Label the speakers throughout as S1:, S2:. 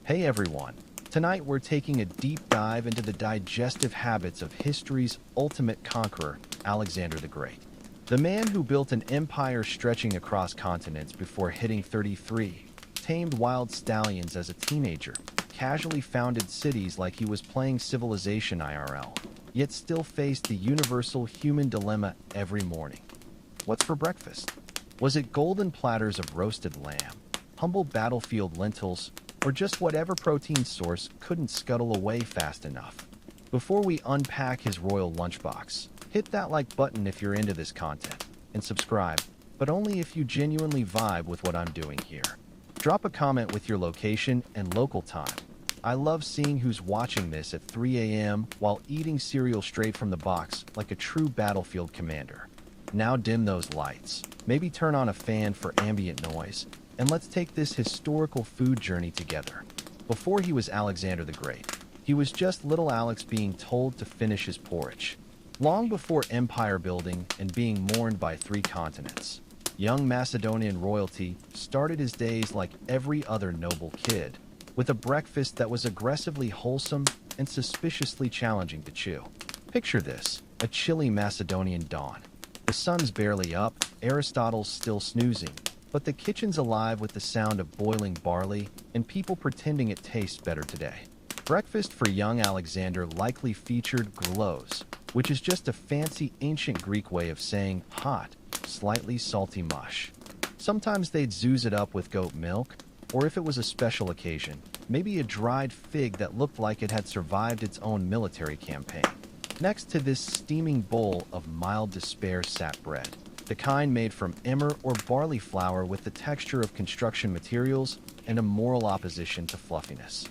S1: Hey everyone! Tonight we're taking a deep dive into the digestive habits of history's ultimate conqueror, Alexander the Great. The man who built an empire stretching across continents before hitting 33, tamed wild stallions as a teenager, casually founded cities like he was playing Civilization IRL, yet still faced the universal human dilemma every morning. What's for breakfast? Was it golden platters of roasted lamb, humble battlefield lentils, or just whatever protein source couldn't scuttle away fast enough? Before we unpack his royal lunchbox, hit that like button if you're into this content, and subscribe, but only if you genuinely vibe with what I'm doing here. Drop a comment with your location and local time. I love seeing who's watching this at 3 a.m. while eating cereal straight from the box like a true battlefield commander. Now dim those lights, maybe turn on a fan for ambient noise, and let's take this historical food journey together. Before he was Alexander the Great, he was just little Alex being told to finish his porridge. Long before empire building and being mourned by 3 continents, young Macedonian royalty started his days like every other noble kid, with a breakfast that was aggressively wholesome and suspiciously challenging to chew. Picture this, a chilly Macedonian dawn. The sun's barely up, Aristotle's still snoozing, but the kitchen's alive with the sound of boiling barley and people pretending it tastes better today. Breakfast for young Alexander likely featured loaves, which is just a fancy ancient Greek way of saying hot, slightly salty mush. Sometimes they'd zooze it up with goat milk, or if it was a special occasion, maybe a dried fig that looked like it had survived its own military campaign. Next to this steaming bowl of mild despair sat bread, the kind made from emmer or barley flour with the texture of construction materials and a moral opposition to fluffiness.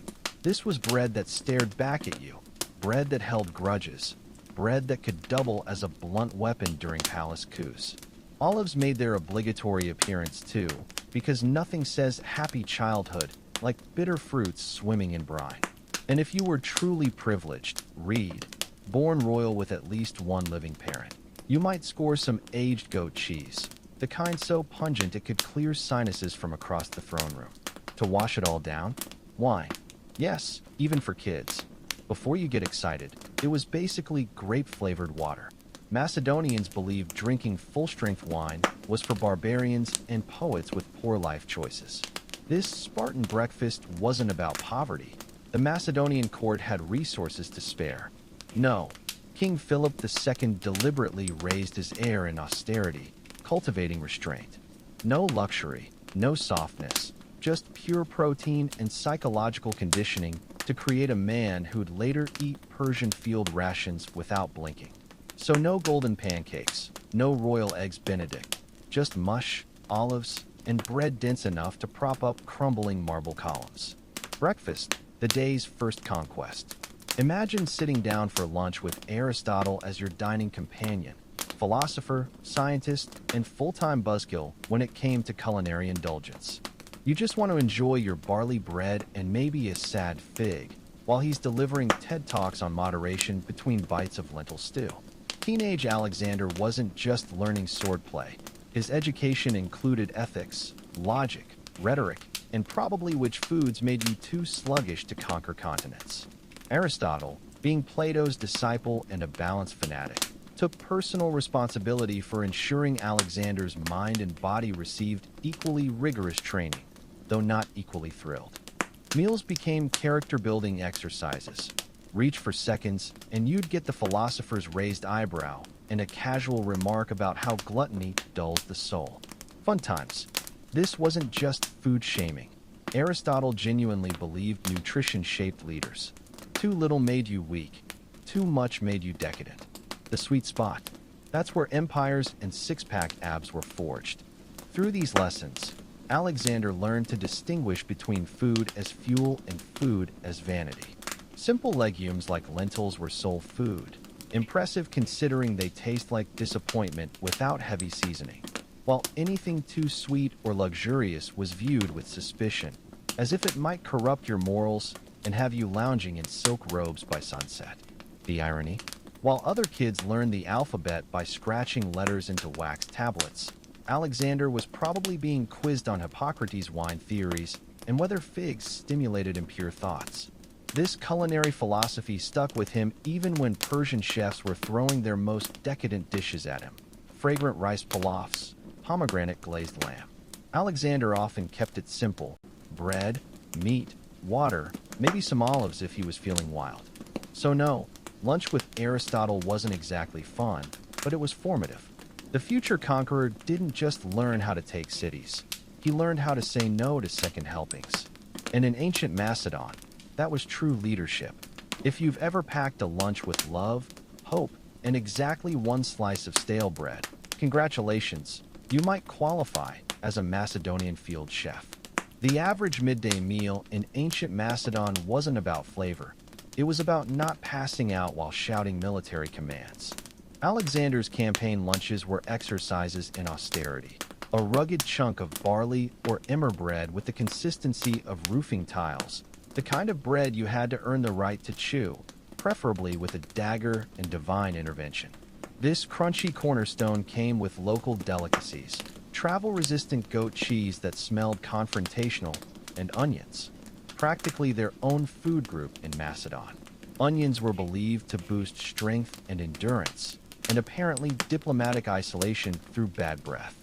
S1: This was bread that stared back at you, bread that held grudges, bread that could double as a blunt weapon during palace coups. Olives made their obligatory appearance too, because nothing says happy childhood like bitter fruits swimming in brine. And if you were truly privileged, read, born royal with at least one living parent, you might score some aged goat cheese, the kind so pungent it could clear sinuses from across the throne room. To wash it all down, wine. Yes, even for kids. Before you get excited, it was basically grape-flavored water. Macedonians believed drinking full-strength wine was for barbarians and poets with poor life choices. This Spartan breakfast wasn't about poverty. The Macedonian court had resources to spare. No, King Philip II deliberately raised his heir in austerity, cultivating restraint. No luxury, no softness, just pure protein and psychological conditioning to create a man who'd later eat Persian field rations without blinking. So no golden pancakes, no royal eggs Benedict, just mush, olives, and bread dense enough to prop up crumbling marble columns. Breakfast, the day's first conquest. Imagine sitting down for lunch with Aristotle as your dining companion, philosopher, scientist, and full-time buzzkill when it came to culinary indulgence. You just want to enjoy your barley bread and maybe a sad fig, while he's delivering TED Talks on moderation between bites of lentil stew. Teenage Alexander wasn't just learning swordplay. His education included ethics, logic, rhetoric, and probably which foods made you too sluggish to conquer continents. Aristotle, being Plato's disciple and a balanced fanatic, took personal responsibility for ensuring Alexander's mind and body received equally rigorous training, though not equally thrilled. Meals became character-building exercises. Reach for seconds, and you'd get the philosopher's raised eyebrow and a casual remark about how gluttony dulls the soul. Fun times. This wasn't just food shaming. Aristotle genuinely believed nutrition shaped leaders. Too little made you weak. Too much made you decadent. The sweet spot. That's where empires and six-pack abs were forged. Through these lessons, Alexander learned to distinguish between food as fuel and food as vanity. Simple legumes like lentils were soul food, impressive considering they taste like disappointment without heavy seasoning, while anything too sweet or luxurious was viewed with suspicion, as if it might corrupt your morals and have you lounging in silk robes by sunset. The irony? While other kids learned the alphabet by scratching letters into wax tablets, Alexander was probably being quizzed on Hippocrates' wine theories and whether figs stimulated impure thoughts. This culinary philosophy stuck with him even when Persian chefs were throwing their most decadent dishes at him. Fragrant rice pilafs, pomegranate glazed lamb. Alexander often kept it simple: bread, meat, water, maybe some olives if he was feeling wild. So no, lunch with Aristotle wasn't exactly fun, but it was formative. The future conqueror didn't just learn how to take cities. He learned how to say no to second helpings. And in ancient Macedon, that was true leadership. If you've ever packed a lunch with love, hope, and exactly one slice of stale bread, congratulations, you might qualify as a Macedonian field chef. The average midday meal in ancient Macedon wasn't about flavor. It was about not passing out while shouting military commands. Alexander's campaign lunches were exercises in austerity. A rugged chunk of barley or emmer bread with the consistency of roofing tiles, the kind of bread you had to earn the right to chew, preferably with a dagger and divine intervention. This crunchy cornerstone came with local delicacies: travel-resistant goat cheese that smelled confrontational, and onions, practically their own food group in Macedon. Onions were believed to boost strength and endurance, and apparently diplomatic isolation through bad breath.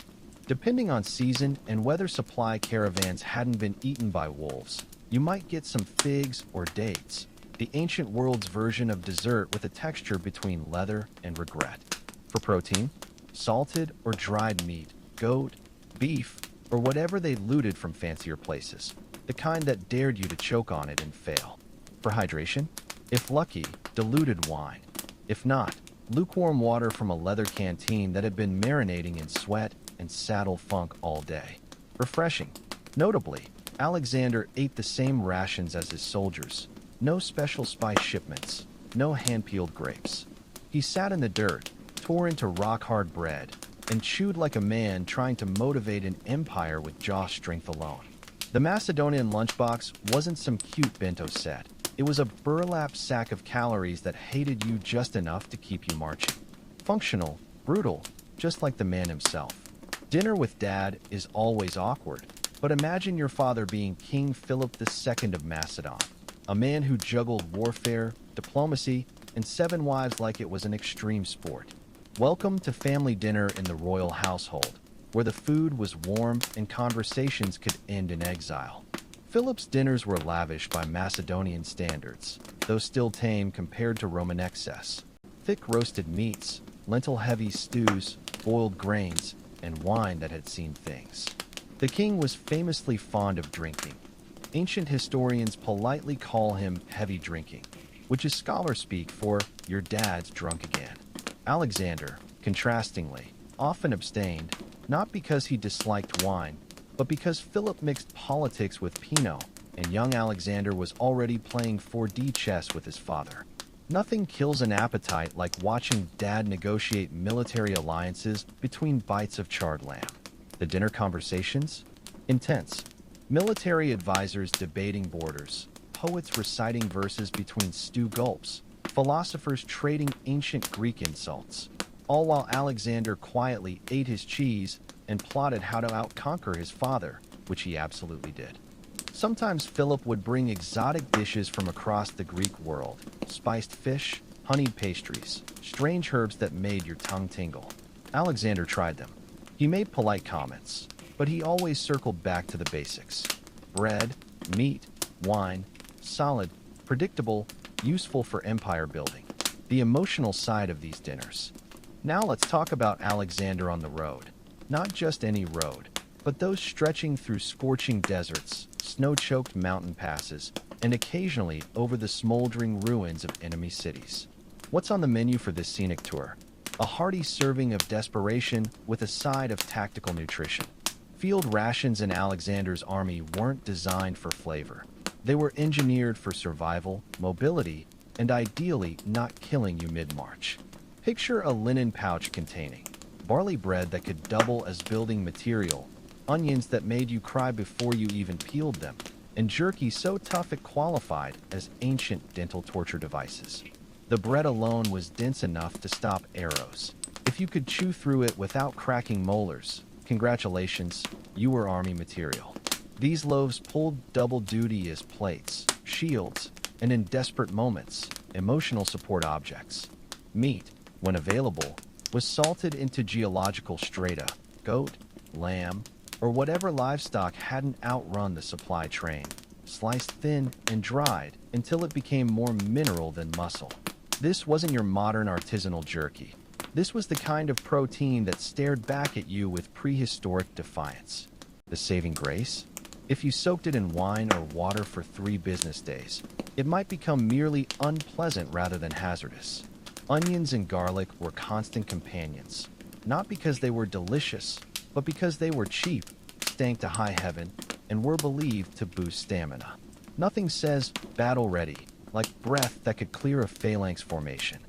S1: Depending on season and whether supply caravans hadn't been eaten by wolves, you might get some figs or dates, the ancient world's version of dessert with a texture between leather and regret. For protein, salted or dried meat, goat, beef, or whatever they looted from fancier places, the kind that dared you to choke on it and fail. For hydration, if lucky, diluted wine. If not, lukewarm water from a leather canteen that had been marinating in sweat and saddle funk all day. Refreshing. Notably, Alexander ate the same rations as his soldiers. No special spice shipments, no hand-peeled grapes. He sat in the dirt, tore into rock-hard bread, and chewed like a man trying to motivate an empire with jaw strength alone. The Macedonian lunchbox wasn't some cute bento set. It was a burlap sack of calories that hated you just enough to keep you marching. Functional, brutal, just like the man himself. Dinner with Dad is always awkward, but imagine your father being King Philip II of Macedon, a man who juggled warfare, diplomacy, and 7 wives like it was an extreme sport. Welcome to family dinner in the royal household, where the food was warm and conversations could end in exile. Philip's dinners were lavish by Macedonian standards, though still tame compared to Roman excess. Thick roasted meats, lentil-heavy stews, boiled grains, and wine that had seen things. The king was famously fond of drinking. Ancient historians politely call him heavy drinking, which is scholar speak for "your dad's drunk again." Alexander, contrastingly, often abstained, not because he disliked wine, but because Philip mixed politics with Pinot, and young Alexander was already playing 4D chess with his father. Nothing kills an appetite like watching Dad negotiate military alliances between bites of charred lamb. The dinner conversations? Intense. Military advisors debating borders, poets reciting verses between stew gulps, philosophers trading ancient Greek insults, all while Alexander quietly ate his cheese and plotted how to outconquer his father, which he absolutely did. Sometimes Philip would bring exotic dishes from across the Greek world: spiced fish, honeyed pastries, strange herbs that made your tongue tingle. Alexander tried them. He made polite comments, but he always circled back to the basics: bread, meat, wine, solid, predictable, useful for empire building. The emotional side of these dinners. Now let's talk about Alexander on the road. Not just any road, but those stretching through scorching deserts, snow-choked mountain passes, and occasionally over the smoldering ruins of enemy cities. What's on the menu for this scenic tour? A hearty serving of desperation with a side of tactical nutrition. Field rations in Alexander's army weren't designed for flavor. They were engineered for survival, mobility, and ideally not killing you mid-march. Picture a linen pouch containing barley bread that could double as building material, onions that made you cry before you even peeled them, and jerky so tough it qualified as ancient dental torture devices. The bread alone was dense enough to stop arrows. If you could chew through it without cracking molars, congratulations, you were army material. These loaves pulled double duty as plates, shields, and in desperate moments, emotional support objects. Meat, when available, was salted into geological strata, goat, lamb, or whatever livestock hadn't outrun the supply train, sliced thin and dried until it became more mineral than muscle. This wasn't your modern artisanal jerky. This was the kind of protein that stared back at you with prehistoric defiance. The saving grace? If you soaked it in wine or water for 3 business days, it might become merely unpleasant rather than hazardous. Onions and garlic were constant companions, not because they were delicious, but because they were cheap, stank to high heaven, and were believed to boost stamina. Nothing says battle ready like breath that could clear a phalanx formation.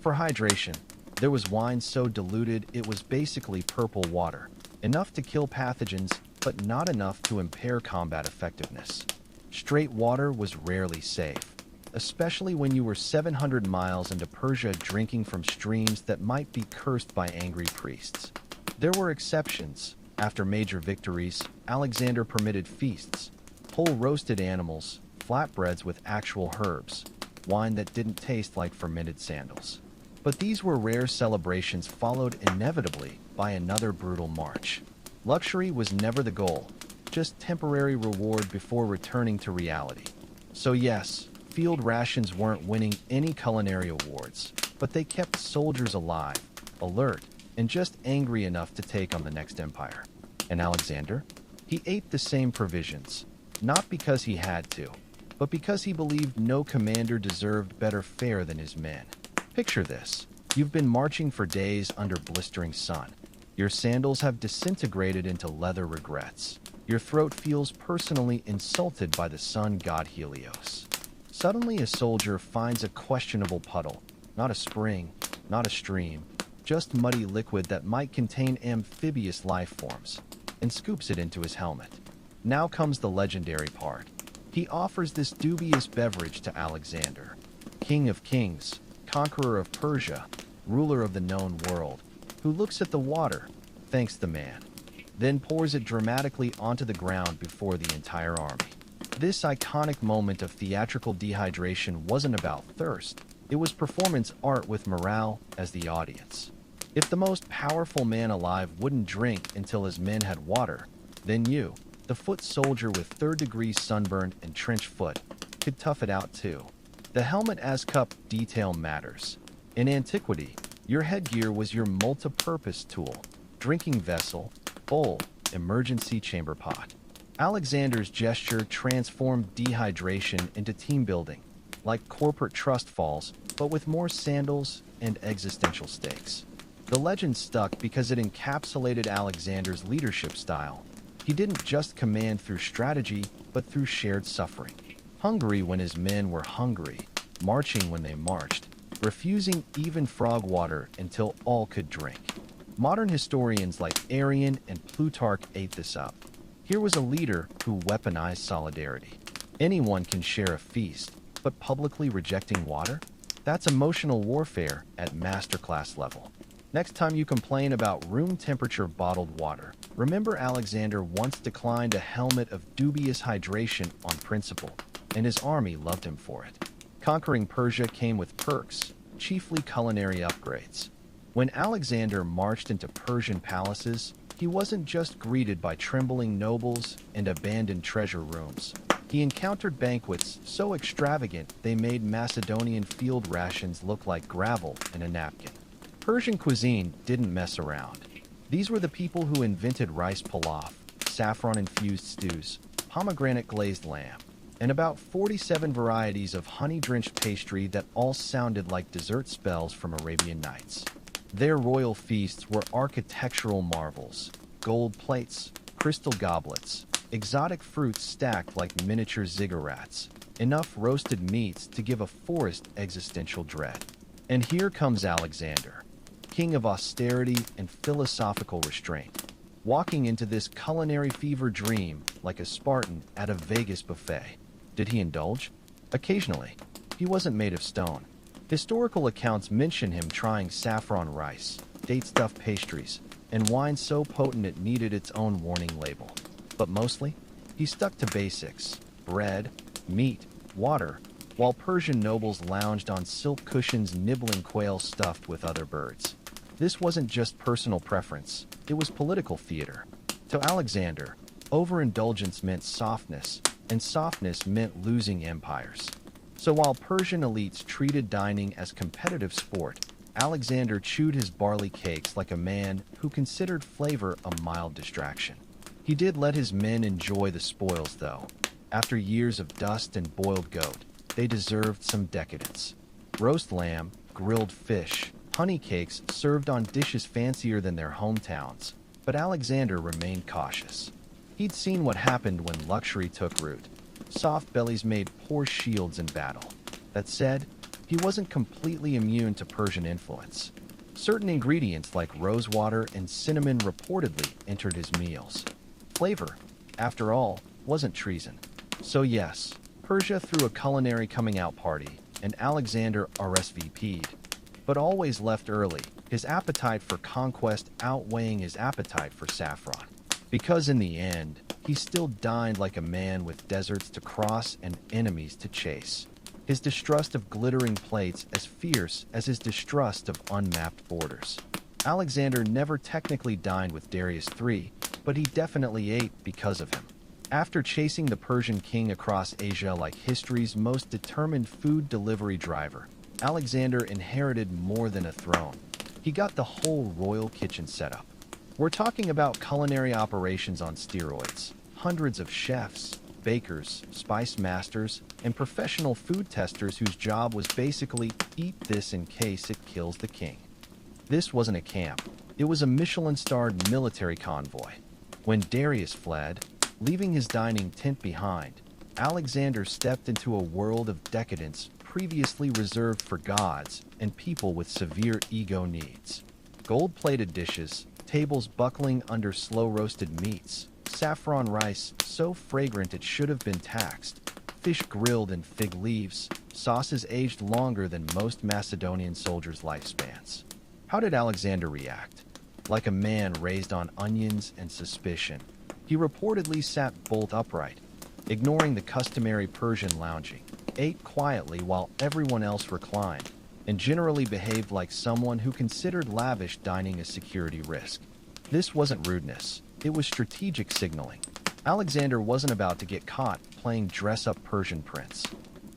S1: For hydration, there was wine so diluted it was basically purple water, enough to kill pathogens but not enough to impair combat effectiveness. Straight water was rarely safe, especially when you were 700 miles into Persia drinking from streams that might be cursed by angry priests. There were exceptions. After major victories, Alexander permitted feasts, whole roasted animals, flatbreads with actual herbs, wine that didn't taste like fermented sandals. But these were rare celebrations followed inevitably by another brutal march. Luxury was never the goal, just temporary reward before returning to reality. So yes, field rations weren't winning any culinary awards, but they kept soldiers alive, alert, and just angry enough to take on the next empire. And Alexander? He ate the same provisions, not because he had to, but because he believed no commander deserved better fare than his men. Picture this. You've been marching for days under blistering sun. Your sandals have disintegrated into leather regrets. Your throat feels personally insulted by the sun god Helios. Suddenly a soldier finds a questionable puddle, not a spring, not a stream, just muddy liquid that might contain amphibious life forms, and scoops it into his helmet. Now comes the legendary part. He offers this dubious beverage to Alexander, king of kings, conqueror of Persia, ruler of the known world, who looks at the water, thanks the man, then pours it dramatically onto the ground before the entire army. This iconic moment of theatrical dehydration wasn't about thirst. It was performance art with morale as the audience. If the most powerful man alive wouldn't drink until his men had water, then you, the foot soldier with third-degree sunburn and trench foot, could tough it out too. The helmet as cup detail matters. In antiquity, your headgear was your multi-purpose tool, drinking vessel, bowl, emergency chamber pot. Alexander's gesture transformed dehydration into team building, like corporate trust falls, but with more sandals and existential stakes. The legend stuck because it encapsulated Alexander's leadership style. He didn't just command through strategy, but through shared suffering. Hungry when his men were hungry, marching when they marched, refusing even frog water until all could drink. Modern historians like Arrian and Plutarch ate this up. Here was a leader who weaponized solidarity. Anyone can share a feast, but publicly rejecting water? That's emotional warfare at masterclass level. Next time you complain about room temperature bottled water, remember Alexander once declined a helmet of dubious hydration on principle, and his army loved him for it. Conquering Persia came with perks, chiefly culinary upgrades. When Alexander marched into Persian palaces, he wasn't just greeted by trembling nobles and abandoned treasure rooms. He encountered banquets so extravagant they made Macedonian field rations look like gravel in a napkin. Persian cuisine didn't mess around. These were the people who invented rice pilaf, saffron-infused stews, pomegranate-glazed lamb, and about 47 varieties of honey-drenched pastry that all sounded like dessert spells from Arabian Nights. Their royal feasts were architectural marvels, gold plates, crystal goblets, exotic fruits stacked like miniature ziggurats, enough roasted meats to give a forest existential dread. And here comes Alexander, king of austerity and philosophical restraint, walking into this culinary fever dream like a Spartan at a Vegas buffet. Did he indulge? Occasionally. He wasn't made of stone. Historical accounts mention him trying saffron rice, date-stuffed pastries, and wine so potent it needed its own warning label. But mostly, He stuck to basics: bread, meat, water, while Persian nobles lounged on silk cushions nibbling quail stuffed with other birds. This wasn't just personal preference, it was political theater. To Alexander, overindulgence meant softness, and softness meant losing empires. So while Persian elites treated dining as competitive sport, Alexander chewed his barley cakes like a man who considered flavor a mild distraction. He did let his men enjoy the spoils, though. After years of dust and boiled goat, they deserved some decadence. Roast lamb, grilled fish, honey cakes served on dishes fancier than their hometowns, but Alexander remained cautious. He'd seen what happened when luxury took root. Soft bellies made poor shields in battle. That said, he wasn't completely immune to Persian influence. Certain ingredients like rosewater and cinnamon reportedly entered his meals. Flavor, after all, wasn't treason. So yes, Persia threw a culinary coming-out party, and Alexander RSVP'd. But always left early, his appetite for conquest outweighing his appetite for saffron. Because in the end, he still dined like a man with deserts to cross and enemies to chase. His distrust of glittering plates as fierce as his distrust of unmapped borders. Alexander never technically dined with Darius III, but he definitely ate because of him. After chasing the Persian king across Asia like history's most determined food delivery driver, Alexander inherited more than a throne. He got the whole royal kitchen set up. We're talking about culinary operations on steroids. Hundreds of chefs, bakers, spice masters, and professional food testers whose job was basically eat this in case it kills the king. This wasn't a camp. It was a Michelin-starred military convoy. When Darius fled, leaving his dining tent behind, Alexander stepped into a world of decadence previously reserved for gods and people with severe ego needs. Gold-plated dishes, tables buckling under slow-roasted meats, saffron rice so fragrant it should have been taxed, fish grilled in fig leaves, sauces aged longer than most Macedonian soldiers' lifespans. How did Alexander react? Like a man raised on onions and suspicion, he reportedly sat bolt upright, ignoring the customary Persian lounging, ate quietly while everyone else reclined, and generally behaved like someone who considered lavish dining a security risk. This wasn't rudeness, it was strategic signaling. Alexander wasn't about to get caught playing dress-up Persian prince.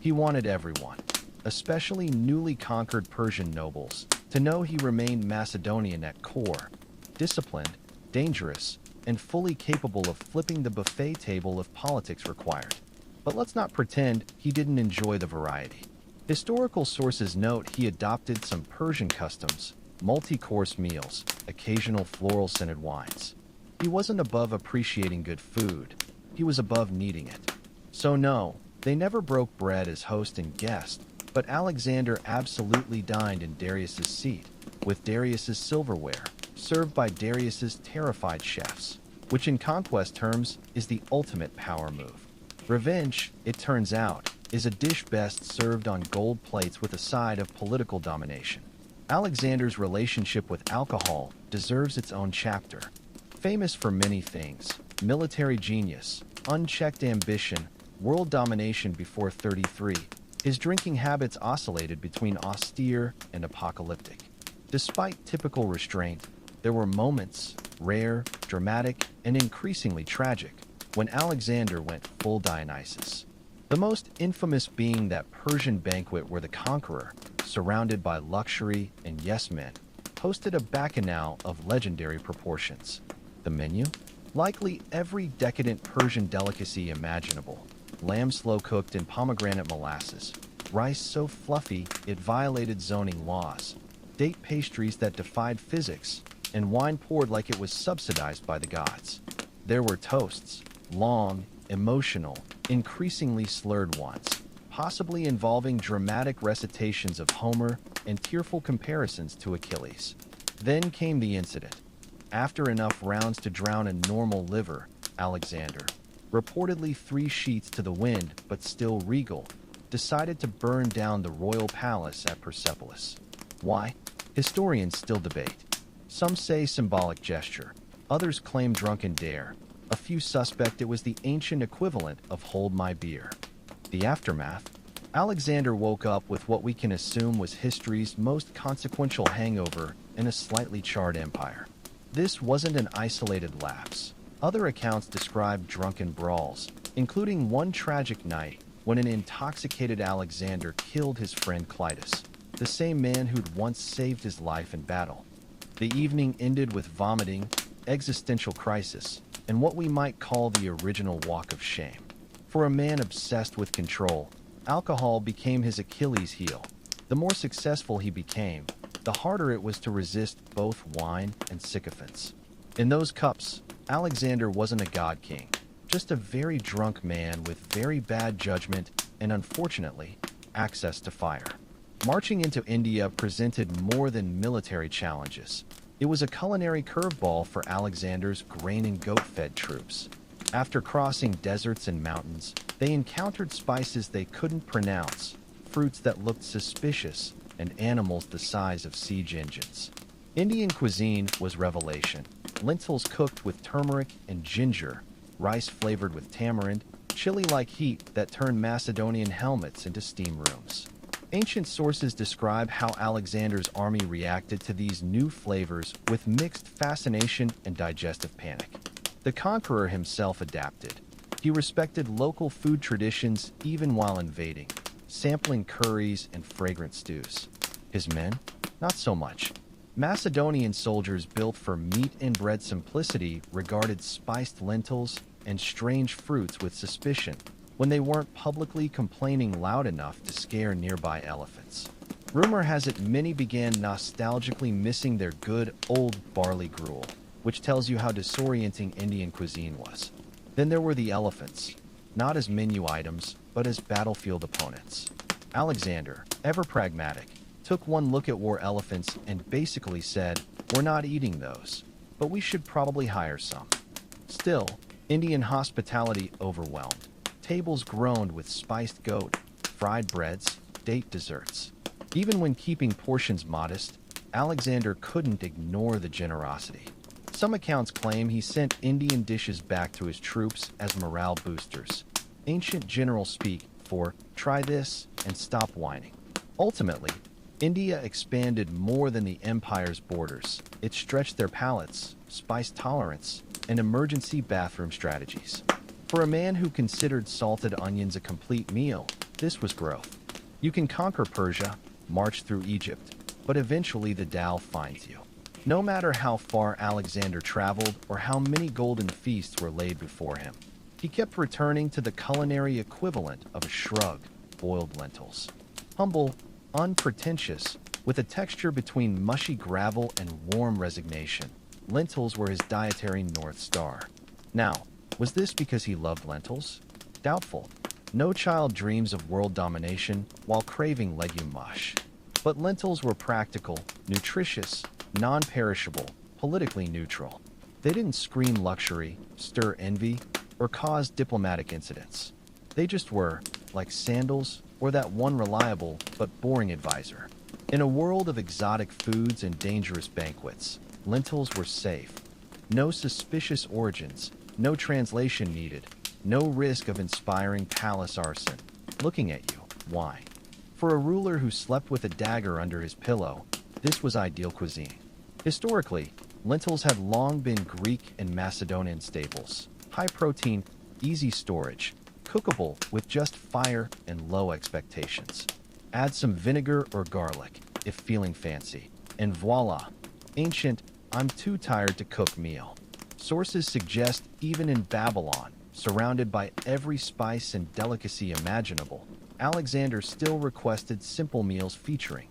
S1: He wanted everyone, especially newly conquered Persian nobles, to know he remained Macedonian at core, disciplined, dangerous, and fully capable of flipping the buffet table if politics required. But let's not pretend he didn't enjoy the variety. Historical sources note he adopted some Persian customs, multi-course meals, occasional floral-scented wines. He wasn't above appreciating good food, he was above needing it. So no, they never broke bread as host and guest, but Alexander absolutely dined in Darius's seat, with Darius's silverware, served by Darius's terrified chefs, which in conquest terms is the ultimate power move. Revenge, it turns out, is a dish best served on gold plates with a side of political domination. Alexander's relationship with alcohol deserves its own chapter. Famous for many things: military genius, unchecked ambition, world domination before 33, his drinking habits oscillated between austere and apocalyptic. Despite typical restraint, there were moments, rare, dramatic, and increasingly tragic, when Alexander went full Dionysus. The most infamous being that Persian banquet where the conqueror, surrounded by luxury and yes-men, hosted a bacchanal of legendary proportions. The menu? Likely every decadent Persian delicacy imaginable. Lamb slow-cooked in pomegranate molasses, rice so fluffy it violated zoning laws, date pastries that defied physics, and wine poured like it was subsidized by the gods. There were toasts, long, emotional, increasingly slurred ones, possibly involving dramatic recitations of Homer and tearful comparisons to Achilles. Then came the incident. After enough rounds to drown a normal liver, Alexander, reportedly 3 sheets to the wind but still regal, decided to burn down the royal palace at Persepolis. Why? Historians still debate. Some say symbolic gesture, others claim drunken dare, A few suspect it was the ancient equivalent of hold my beer. The aftermath? Alexander woke up with what we can assume was history's most consequential hangover in a slightly charred empire. This wasn't an isolated lapse. Other accounts describe drunken brawls, including one tragic night when an intoxicated Alexander killed his friend Clitus, the same man who'd once saved his life in battle. The evening ended with vomiting, existential crisis, and what we might call the original walk of shame. For a man obsessed with control, alcohol became his Achilles heel. The more successful he became, the harder it was to resist both wine and sycophants. In those cups, Alexander wasn't a god king, just a very drunk man with very bad judgment and, unfortunately, access to fire. Marching into India presented more than military challenges. It was a culinary curveball for Alexander's grain and goat-fed troops. After crossing deserts and mountains, they encountered spices they couldn't pronounce, fruits that looked suspicious, and animals the size of siege engines. Indian cuisine was revelation. Lentils cooked with turmeric and ginger, rice flavored with tamarind, chili-like heat that turned Macedonian helmets into steam rooms. Ancient sources describe how Alexander's army reacted to these new flavors with mixed fascination and digestive panic. The conqueror himself adapted. He respected local food traditions even while invading, sampling curries and fragrant stews. His men? Not so much. Macedonian soldiers built for meat and bread simplicity regarded spiced lentils and strange fruits with suspicion when they weren't publicly complaining loud enough to scare nearby elephants. Rumor has it many began nostalgically missing their good old barley gruel, which tells you how disorienting Indian cuisine was. Then there were the elephants, not as menu items, but as battlefield opponents. Alexander, ever pragmatic, took one look at war elephants and basically said, "We're not eating those, but we should probably hire some." Still, Indian hospitality overwhelmed. Tables groaned with spiced goat, fried breads, date desserts. Even when keeping portions modest, Alexander couldn't ignore the generosity. Some accounts claim he sent Indian dishes back to his troops as morale boosters. Ancient general speak for "try this and stop whining." Ultimately, India expanded more than the empire's borders. It stretched their palates, spice tolerance, and emergency bathroom strategies. For a man who considered salted onions a complete meal, this was growth. You can conquer Persia, march through Egypt, but eventually the Tao finds you. No matter how far Alexander traveled or how many golden feasts were laid before him, he kept returning to the culinary equivalent of a shrug, boiled lentils. Humble, unpretentious, with a texture between mushy gravel and warm resignation, lentils were his dietary North Star. Now, was this because he loved lentils? Doubtful. No child dreams of world domination while craving legume mush. But lentils were practical, nutritious, non-perishable, politically neutral. They didn't scream luxury, stir envy, or cause diplomatic incidents. They just were, like sandals or that one reliable but boring advisor. In a world of exotic foods and dangerous banquets, lentils were safe. No suspicious origins, no translation needed, no risk of inspiring palace arson. Looking at you, why? For a ruler who slept with a dagger under his pillow, this was ideal cuisine. Historically, lentils had long been Greek and Macedonian staples. High protein, easy storage, cookable with just fire and low expectations. Add some vinegar or garlic, if feeling fancy, and voila, ancient, I'm too tired to cook meal. Sources suggest even in Babylon, surrounded by every spice and delicacy imaginable, Alexander still requested simple meals featuring,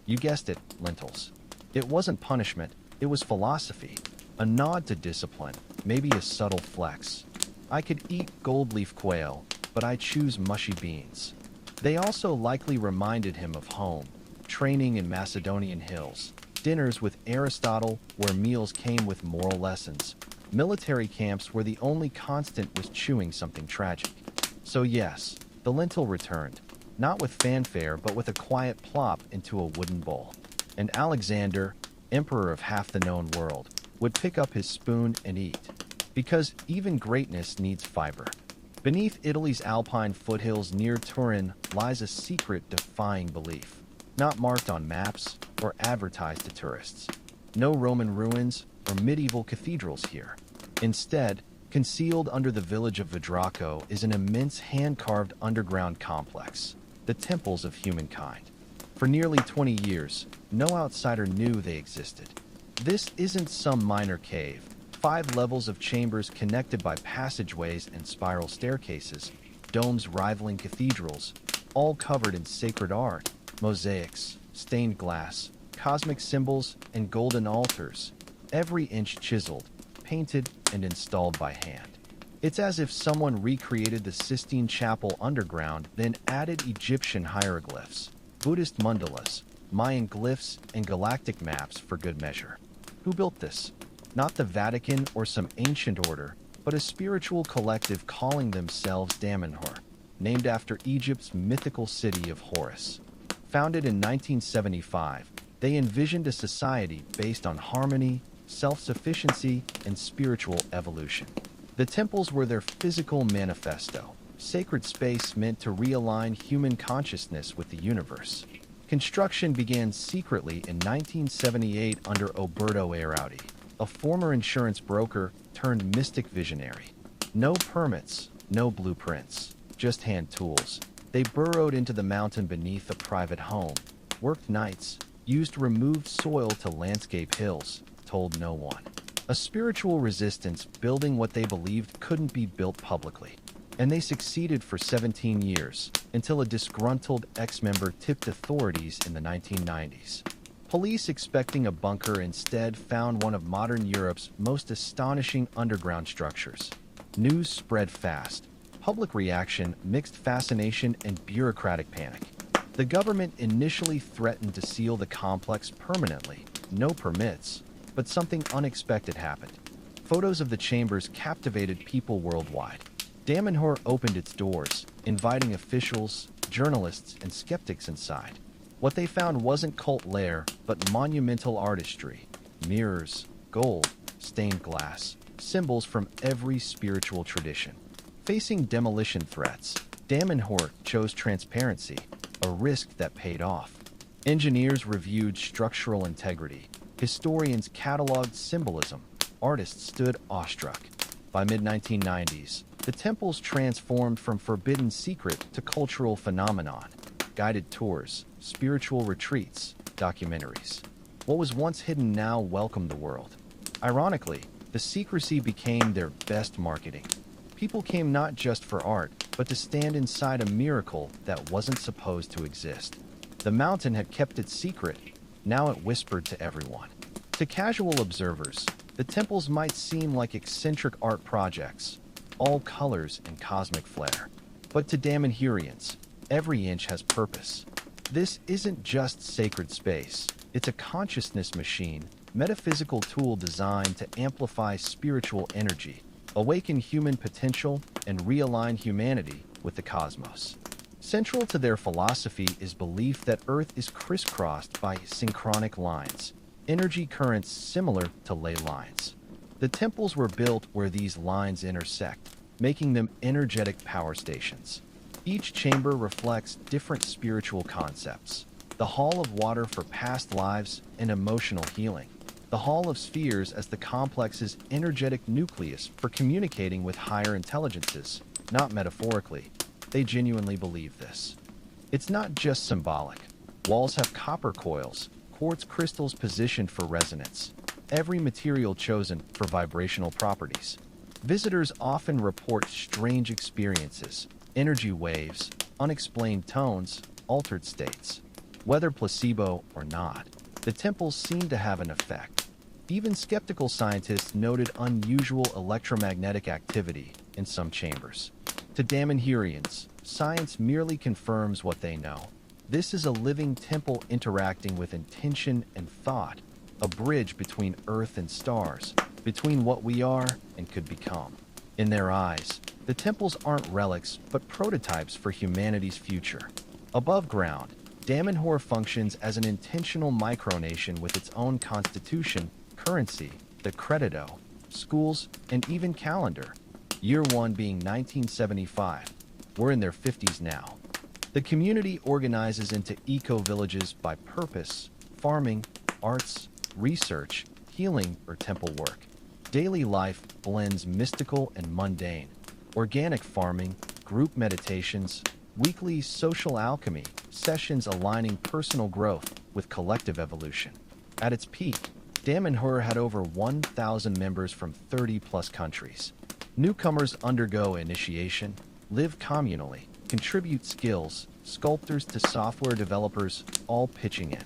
S1: you guessed it, lentils. It wasn't punishment, it was philosophy, a nod to discipline, maybe a subtle flex. I could eat gold leaf quail, but I choose mushy beans. They also likely reminded him of home, training in Macedonian hills, dinners with Aristotle where meals came with moral lessons, military camps where the only constant was chewing something tragic. So yes, the lentil returned, not with fanfare but with a quiet plop into a wooden bowl. And Alexander, emperor of half the known world, would pick up his spoon and eat. Because even greatness needs fiber. Beneath Italy's alpine foothills near Turin lies a secret defying belief, not marked on maps or advertised to tourists. No Roman ruins or medieval cathedrals here. Instead, concealed under the village of Vidraco is an immense hand-carved underground complex, the temples of humankind. For nearly 20 years, no outsider knew they existed. This isn't some minor cave. 5 levels of chambers connected by passageways and spiral staircases, domes rivaling cathedrals, all covered in sacred art, mosaics, stained glass, cosmic symbols, and golden altars, every inch chiseled, painted, and installed by hand. It's as if someone recreated the Sistine Chapel underground, then added Egyptian hieroglyphs, Buddhist mandalas, Mayan glyphs, and galactic maps for good measure. Who built this? Not the Vatican or some ancient order, but a spiritual collective calling themselves Damanhur, named after Egypt's mythical city of Horus. Founded in 1975, they envisioned a society based on harmony, self-sufficiency, and spiritual evolution. The temples were their physical manifesto, sacred space meant to realign human consciousness with the universe. Construction began secretly in 1978 under Oberto Eiraudi, a former insurance broker turned mystic visionary. No permits, no blueprints, just hand tools. They burrowed into the mountain beneath a private home, worked nights, used removed soil to landscape hills, told no one. A spiritual resistance building what they believed couldn't be built publicly. And they succeeded for 17 years, until a disgruntled ex-member tipped authorities in the 1990s. Police expecting a bunker instead found one of modern Europe's most astonishing underground structures. News spread fast. Public reaction, mixed fascination, and bureaucratic panic. The government initially threatened to seal the complex permanently, no permits, but something unexpected happened. Photos of the chambers captivated people worldwide. Damanhur opened its doors, inviting officials, journalists, and skeptics inside. What they found wasn't cult lair, but monumental artistry. Mirrors, gold, stained glass, symbols from every spiritual tradition. Facing demolition threats, Damanhur chose transparency, a risk that paid off. Engineers reviewed structural integrity. Historians cataloged symbolism. Artists stood awestruck. By mid-1990s, the temples transformed from forbidden secret to cultural phenomenon. Guided tours, spiritual retreats, documentaries. What was once hidden now welcomed the world. Ironically, the secrecy became their best marketing. People came not just for art, but to stand inside a miracle that wasn't supposed to exist. The mountain had kept its secret. Now it whispered to everyone. To casual observers, the temples might seem like eccentric art projects, all colors and cosmic flair. But to Damanhurians, every inch has purpose. This isn't just sacred space. It's a consciousness machine, metaphysical tool designed to amplify spiritual energy, awaken human potential, and realign humanity with the cosmos. Central to their philosophy is belief that Earth is crisscrossed by synchronic lines, energy currents similar to ley lines. The temples were built where these lines intersect, making them energetic power stations. Each chamber reflects different spiritual concepts. The Hall of Water for past lives and emotional healing. The Hall of Spheres as the complex's energetic nucleus for communicating with higher intelligences, not metaphorically. They genuinely believe this. It's not just symbolic. Walls have copper coils, quartz crystals positioned for resonance, every material chosen for vibrational properties. Visitors often report strange experiences, energy waves, unexplained tones, altered states. Whether placebo or not, the temples seem to have an effect. Even skeptical scientists noted unusual electromagnetic activity in some chambers. To Damanhurians, science merely confirms what they know. This is a living temple interacting with intention and thought, a bridge between Earth and stars, between what we are and could become. In their eyes, the temples aren't relics but prototypes for humanity's future. Above ground, Damanhur functions as an intentional micronation with its own constitution, currency, the credito, schools, and even calendar. Year 1 being 1975. We're in their 50s now. The community organizes into eco-villages by purpose: farming, arts, research, healing, or temple work. Daily life blends mystical and mundane. Organic farming, group meditations, weekly social alchemy, sessions aligning personal growth with collective evolution. At its peak, Damanhur had over 1,000 members from 30-plus countries. Newcomers undergo initiation, live communally, contribute skills, sculptors to software developers, all pitching in.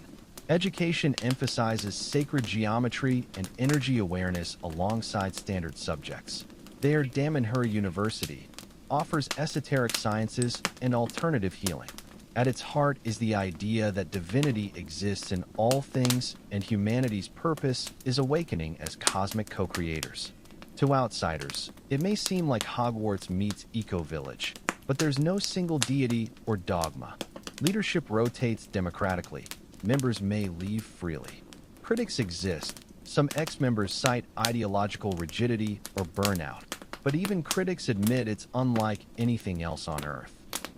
S1: Education emphasizes sacred geometry and energy awareness alongside standard subjects. There, Damanhur University offers esoteric sciences and alternative healing. At its heart is the idea that divinity exists in all things and humanity's purpose is awakening as cosmic co-creators. To outsiders, it may seem like Hogwarts meets Eco-Village, but there's no single deity or dogma. Leadership rotates democratically. Members may leave freely. Critics exist. Some ex-members cite ideological rigidity or burnout, but even critics admit it's unlike anything else on Earth.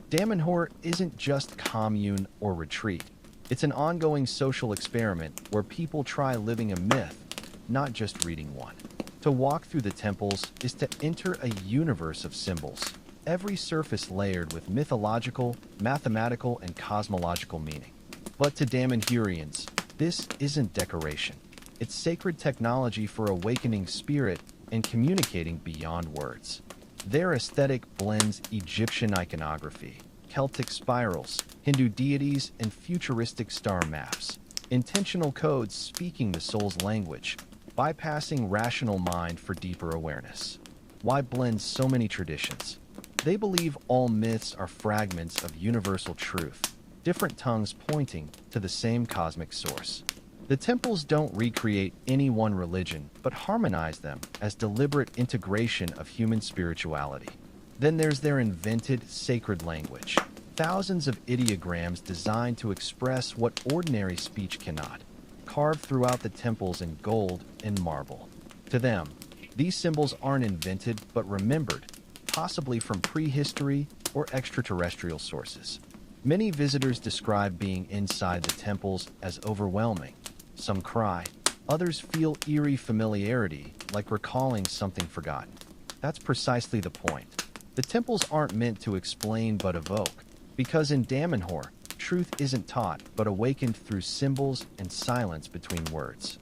S1: Damanhur isn't just commune or retreat. It's an ongoing social experiment where people try living a myth, not just reading one. To walk through the temples is to enter a universe of symbols, every surface layered with mythological, mathematical, and cosmological meaning. But to Damanhurians, this isn't decoration. It's sacred technology for awakening spirit and communicating beyond words. Their aesthetic blends Egyptian iconography, Celtic spirals, Hindu deities, and futuristic star maps. Intentional codes speaking the soul's language, bypassing rational mind for deeper awareness. Why blend so many traditions? They believe all myths are fragments of universal truth, different tongues pointing to the same cosmic source. The temples don't recreate any one religion, but harmonize them as deliberate integration of human spirituality. Then there's their invented sacred language, thousands of ideograms designed to express what ordinary speech cannot, carved throughout the temples in gold and marble. To them, these symbols aren't invented but remembered, possibly from prehistory or extraterrestrial sources. Many visitors describe being inside the temples as overwhelming. Some cry, others feel eerie familiarity, like recalling something forgotten. That's precisely the point. The temples aren't meant to explain but evoke, because in Damanhur, truth isn't taught but awakened through symbols and silence between words.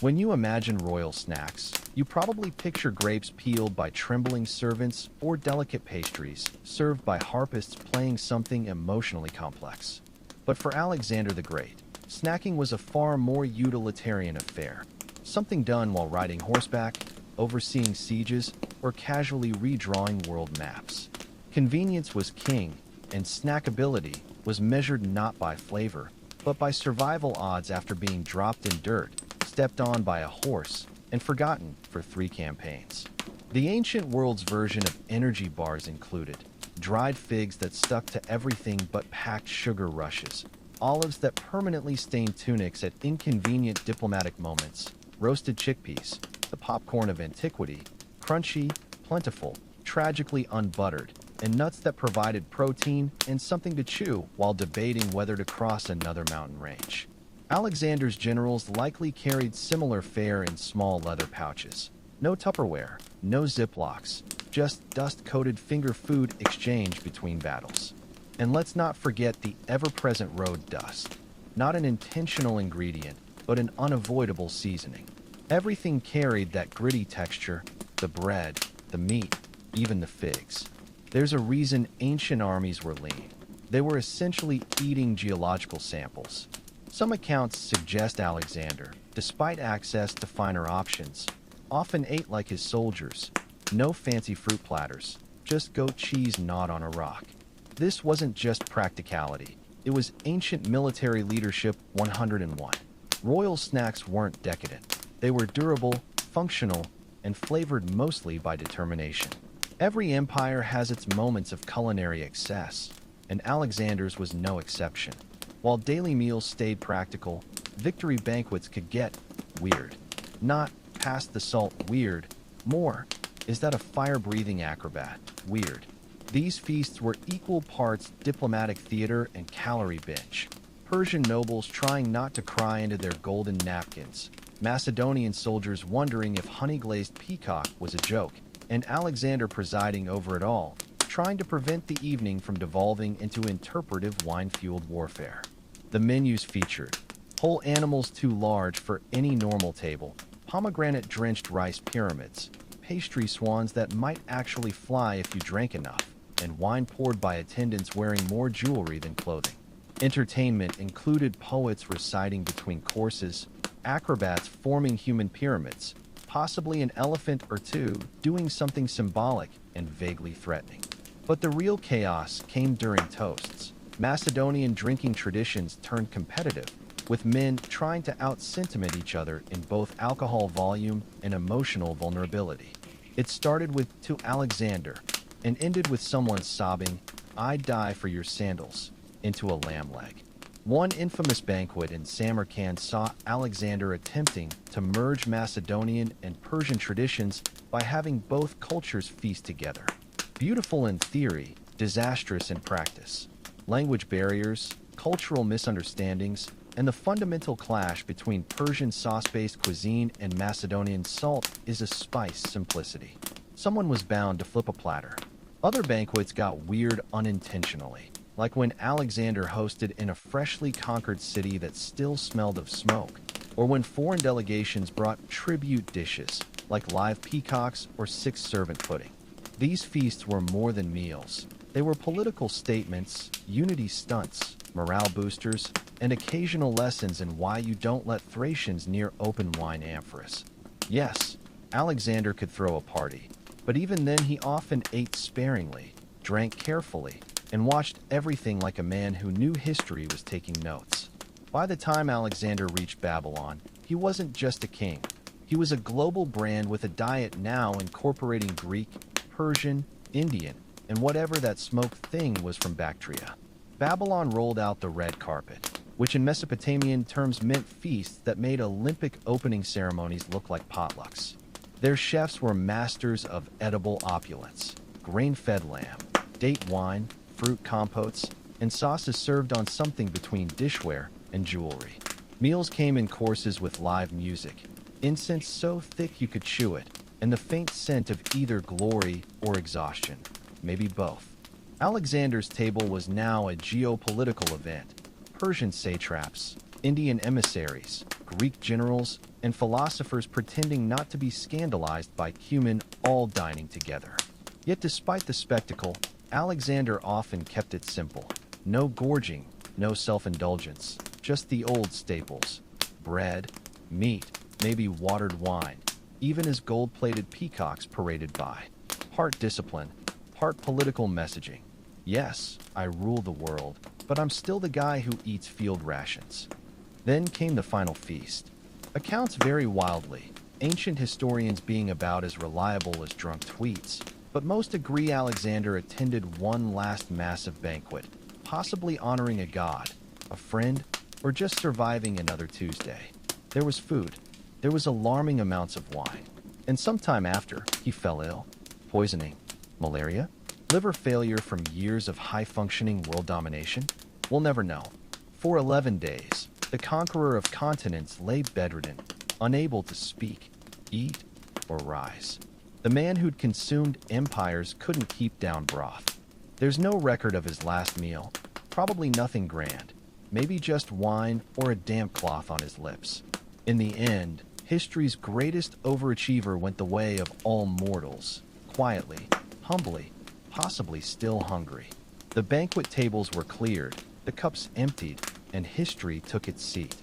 S1: When you imagine royal snacks, you probably picture grapes peeled by trembling servants or delicate pastries served by harpists playing something emotionally complex. But for Alexander the Great, snacking was a far more utilitarian affair, something done while riding horseback, overseeing sieges, or casually redrawing world maps. Convenience was king, and snackability was measured not by flavor, but by survival odds after being dropped in dirt, stepped on by a horse, and forgotten for 3 campaigns. The ancient world's version of energy bars included dried figs that stuck to everything but packed sugar rushes, olives that permanently stained tunics at inconvenient diplomatic moments, roasted chickpeas, the popcorn of antiquity, crunchy, plentiful, tragically unbuttered, and nuts that provided protein and something to chew while debating whether to cross another mountain range. Alexander's generals likely carried similar fare in small leather pouches. No Tupperware, no Ziplocs, just dust-coated finger food exchanged between battles. And let's not forget the ever-present road dust. Not an intentional ingredient, but an unavoidable seasoning. Everything carried that gritty texture, the bread, the meat, even the figs. There's a reason ancient armies were lean. They were essentially eating geological samples. Some accounts suggest Alexander, despite access to finer options, often ate like his soldiers. No fancy fruit platters, just goat cheese gnawed on a rock. This wasn't just practicality. It was ancient military leadership 101. Royal snacks weren't decadent. They were durable, functional, and flavored mostly by determination. Every empire has its moments of culinary excess, and Alexander's was no exception. While daily meals stayed practical, victory banquets could get weird. Not past the salt weird, More. Is that a fire-breathing acrobat? Weird. These feasts were equal parts diplomatic theater and calorie binge. Persian nobles trying not to cry into their golden napkins, Macedonian soldiers wondering if honey-glazed peacock was a joke, and Alexander presiding over it all, trying to prevent the evening from devolving into interpretive wine-fueled warfare. The menus featured whole animals too large for any normal table, pomegranate-drenched rice pyramids, pastry swans that might actually fly if you drank enough, and wine poured by attendants wearing more jewelry than clothing. Entertainment included poets reciting between courses, acrobats forming human pyramids, possibly an elephant or two doing something symbolic and vaguely threatening. But the real chaos came during toasts. Macedonian drinking traditions turned competitive, with men trying to out-sentiment each other in both alcohol volume and emotional vulnerability. It started with "To Alexander" and ended with someone sobbing, "I'd die for your sandals," into a lamb leg. One infamous banquet in Samarkand saw Alexander attempting to merge Macedonian and Persian traditions by having both cultures feast together. Beautiful in theory, disastrous in practice. Language barriers, cultural misunderstandings, and the fundamental clash between Persian sauce-based cuisine and Macedonian salt is a spice simplicity. Someone was bound to flip a platter. Other banquets got weird unintentionally, like when Alexander hosted in a freshly conquered city that still smelled of smoke, or when foreign delegations brought tribute dishes, like live peacocks or six-servant pudding. These feasts were more than meals. They were political statements, unity stunts, morale boosters, and occasional lessons in why you don't let Thracians near open wine amphoras. Yes, Alexander could throw a party, but even then he often ate sparingly, drank carefully, and watched everything like a man who knew history was taking notes. By the time Alexander reached Babylon, he wasn't just a king. He was a global brand with a diet now incorporating Greek, Persian, Indian, and whatever that smoked thing was from Bactria. Babylon rolled out the red carpet, which in Mesopotamian terms meant feasts that made Olympic opening ceremonies look like potlucks. Their chefs were masters of edible opulence, grain-fed lamb, date wine, fruit compotes, and sauces served on something between dishware and jewelry. Meals came in courses with live music, incense so thick you could chew it, and the faint scent of either glory or exhaustion, maybe both. Alexander's table was now a geopolitical event. Persian satraps, Indian emissaries, Greek generals, and philosophers pretending not to be scandalized by cumin all dining together. Yet despite the spectacle, Alexander often kept it simple. No gorging, no self-indulgence, just the old staples. Bread, meat, maybe watered wine, even as gold-plated peacocks paraded by. Part discipline, part political messaging. Yes, I rule the world, but I'm still the guy who eats field rations. Then came the final feast. Accounts vary wildly, ancient historians being about as reliable as drunk tweets, but most agree Alexander attended one last massive banquet, possibly honoring a god, a friend, or just surviving another Tuesday. There was food. There was alarming amounts of wine. And sometime after, he fell ill. Poisoning. Malaria? Liver failure from years of high-functioning world domination? We'll never know. For 11 days, the conqueror of continents lay bedridden, unable to speak, eat, or rise. The man who'd consumed empires couldn't keep down broth. There's no record of his last meal, probably nothing grand, maybe just wine or a damp cloth on his lips. In the end, history's greatest overachiever went the way of all mortals, quietly, humbly, possibly still hungry. The banquet tables were cleared, the cups emptied, and history took its seat.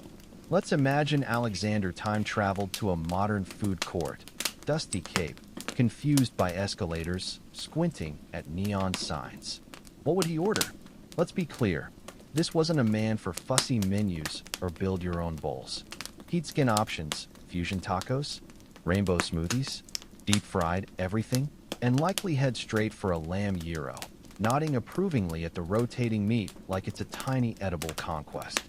S1: Let's imagine Alexander time-traveled to a modern food court, dusty cape, confused by escalators, squinting at neon signs. What would he order? Let's be clear, this wasn't a man for fussy menus or build-your-own bowls. He'd skin options, fusion tacos, rainbow smoothies, deep-fried everything, and likely head straight for a lamb gyro, nodding approvingly at the rotating meat like it's a tiny edible conquest.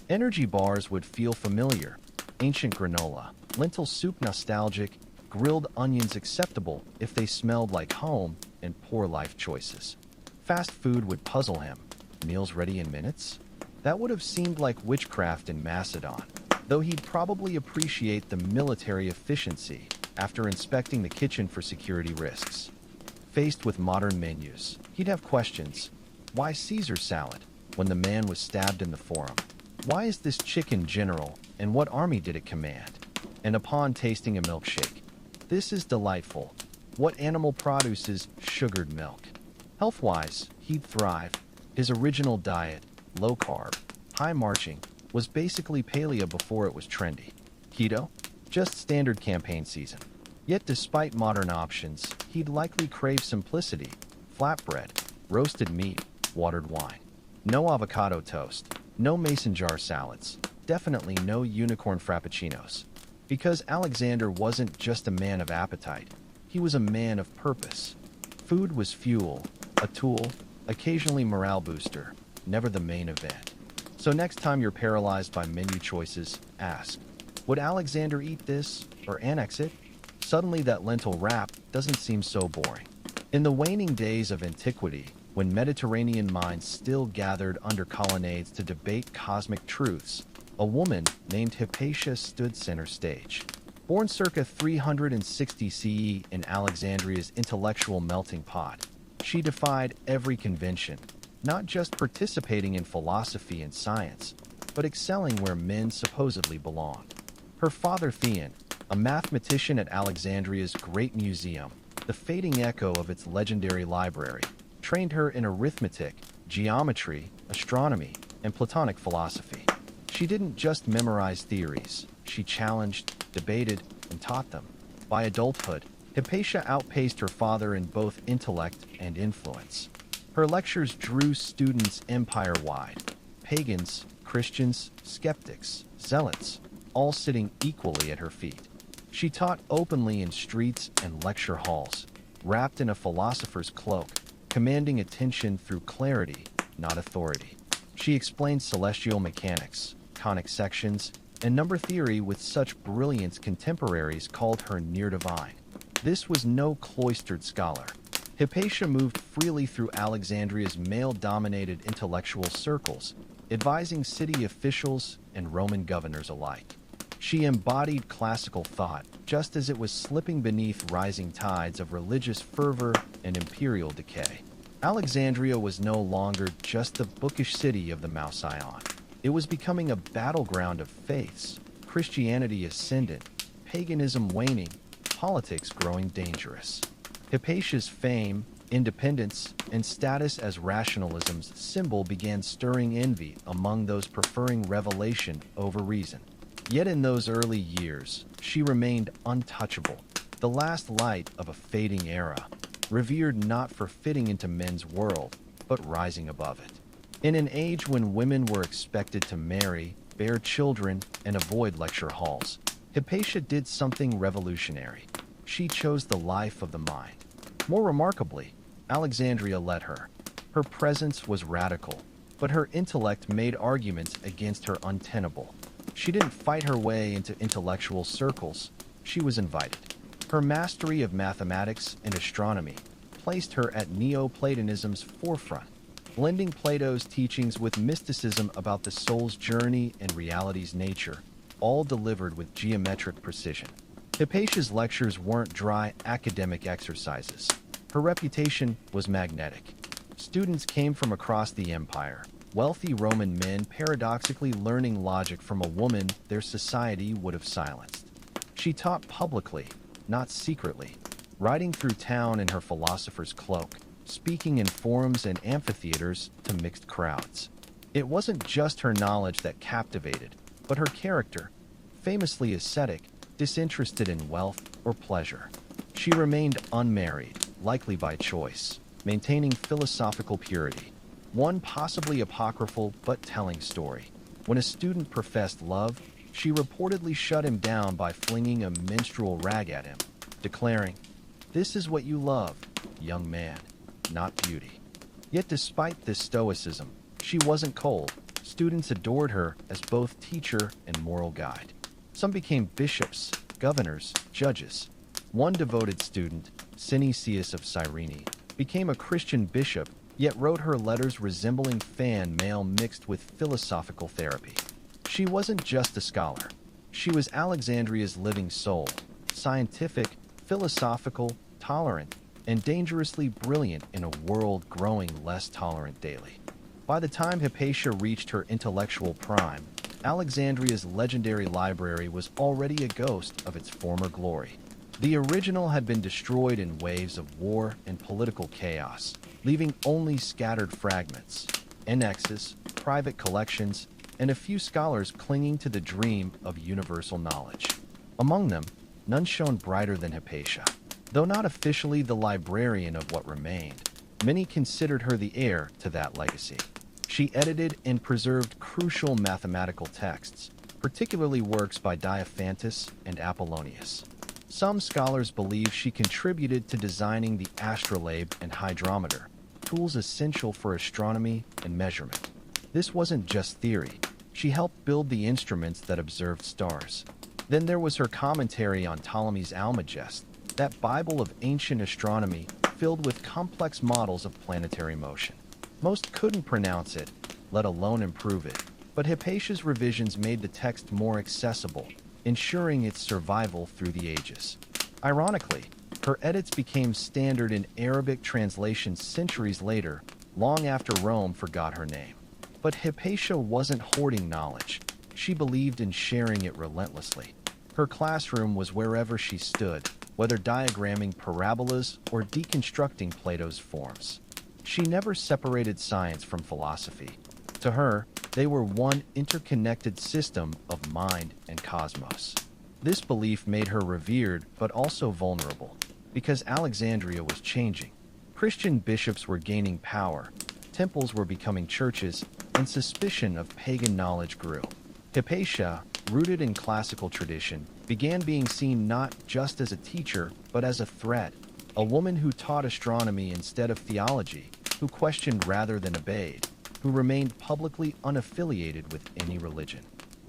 S1: Energy bars would feel familiar, ancient granola, lentil soup nostalgic, grilled onions acceptable if they smelled like home and poor life choices. Fast food would puzzle him. Meals ready in minutes? That would have seemed like witchcraft in Macedon, though he'd probably appreciate the military efficiency after inspecting the kitchen for security risks. Faced with modern menus, he'd have questions. Why Caesar salad when the man was stabbed in the forum? Why is this chicken general, and what army did it command? And upon tasting a milkshake, this is delightful. What animal produces sugared milk? Health-wise, he'd thrive. His original diet, low carb, high marching, was basically paleo before it was trendy. Keto? Just standard campaign season. Yet despite modern options, he'd likely crave simplicity, flatbread, roasted meat, watered wine. No avocado toast, no mason jar salads, definitely no unicorn frappuccinos. Because Alexander wasn't just a man of appetite, he was a man of purpose. Food was fuel, a tool, occasionally morale booster, never the main event. So next time you're paralyzed by menu choices, ask, would Alexander eat this or annex it? Suddenly that lentil wrap doesn't seem so boring. In the waning days of antiquity, when Mediterranean minds still gathered under colonnades to debate cosmic truths, a woman named Hypatia stood center stage. Born circa 360 CE in Alexandria's intellectual melting pot, she defied every convention, not just participating in philosophy and science, but excelling where men supposedly belonged. Her father Theon, a mathematician at Alexandria's Great Museum, the fading echo of its legendary library, trained her in arithmetic, geometry, astronomy, and Platonic philosophy. She didn't just memorize theories, she challenged, debated, and taught them. By adulthood, Hypatia outpaced her father in both intellect and influence. Her lectures drew students empire-wide, pagans, Christians, skeptics, zealots, all sitting equally at her feet. She taught openly in streets and lecture halls, wrapped in a philosopher's cloak, commanding attention through clarity, not authority. She explained celestial mechanics, conic sections, and number theory with such brilliance contemporaries called her near divine. This was no cloistered scholar. Hypatia moved freely through Alexandria's male-dominated intellectual circles, advising city officials and Roman governors alike. She embodied classical thought, just as it was slipping beneath rising tides of religious fervor and imperial decay. Alexandria was no longer just the bookish city of the Mouseion. It was becoming a battleground of faiths, Christianity ascendant, paganism waning, politics growing dangerous. Hypatia's fame, independence, and status as rationalism's symbol began stirring envy among those preferring revelation over reason. Yet in those early years, she remained untouchable, the last light of a fading era, revered not for fitting into men's world, but rising above it. In an age when women were expected to marry, bear children, and avoid lecture halls, Hypatia did something revolutionary. She chose the life of the mind. More remarkably, Alexandria let her. Her presence was radical, but her intellect made arguments against her untenable. She didn't fight her way into intellectual circles, she was invited. Her mastery of mathematics and astronomy placed her at Neoplatonism's forefront, blending Plato's teachings with mysticism about the soul's journey and reality's nature, all delivered with geometric precision. Hypatia's lectures weren't dry academic exercises. Her reputation was magnetic. Students came from across the empire, wealthy Roman men paradoxically learning logic from a woman their society would have silenced. She taught publicly, not secretly, riding through town in her philosopher's cloak, speaking in forums and amphitheaters to mixed crowds. It wasn't just her knowledge that captivated, but her character, famously ascetic, disinterested in wealth or pleasure. She remained unmarried, likely by choice, maintaining philosophical purity. One possibly apocryphal but telling story. When a student professed love, she reportedly shut him down by flinging a menstrual rag at him, declaring, "This is what you love, young man, not beauty." Yet despite this stoicism, she wasn't cold. Students adored her as both teacher and moral guide. Some became bishops, governors, judges. One devoted student, Synesius of Cyrene, became a Christian bishop, yet wrote her letters resembling fan mail mixed with philosophical therapy. She wasn't just a scholar. She was Alexandria's living soul, scientific, philosophical, tolerant, and dangerously brilliant in a world growing less tolerant daily. By the time Hypatia reached her intellectual prime, Alexandria's legendary library was already a ghost of its former glory. The original had been destroyed in waves of war and political chaos, leaving only scattered fragments, annexes, private collections, and a few scholars clinging to the dream of universal knowledge. Among them, none shone brighter than Hypatia. Though not officially the librarian of what remained, many considered her the heir to that legacy. She edited and preserved crucial mathematical texts, particularly works by Diophantus and Apollonius. Some scholars believe she contributed to designing the astrolabe and hydrometer, tools essential for astronomy and measurement. This wasn't just theory. She helped build the instruments that observed stars. Then there was her commentary on Ptolemy's Almagest, that Bible of ancient astronomy filled with complex models of planetary motion. Most couldn't pronounce it, let alone improve it, but Hypatia's revisions made the text more accessible, ensuring its survival through the ages. Ironically, her edits became standard in Arabic translations centuries later, long after Rome forgot her name. But Hypatia wasn't hoarding knowledge. She believed in sharing it relentlessly. Her classroom was wherever she stood, whether diagramming parabolas or deconstructing Plato's forms. She never separated science from philosophy. To her, they were one interconnected system of mind and cosmos. This belief made her revered but also vulnerable, because Alexandria was changing. Christian bishops were gaining power, temples were becoming churches, and suspicion of pagan knowledge grew. Hypatia, rooted in classical tradition, began being seen not just as a teacher, but as a threat, a woman who taught astronomy instead of theology, who questioned rather than obeyed, who remained publicly unaffiliated with any religion.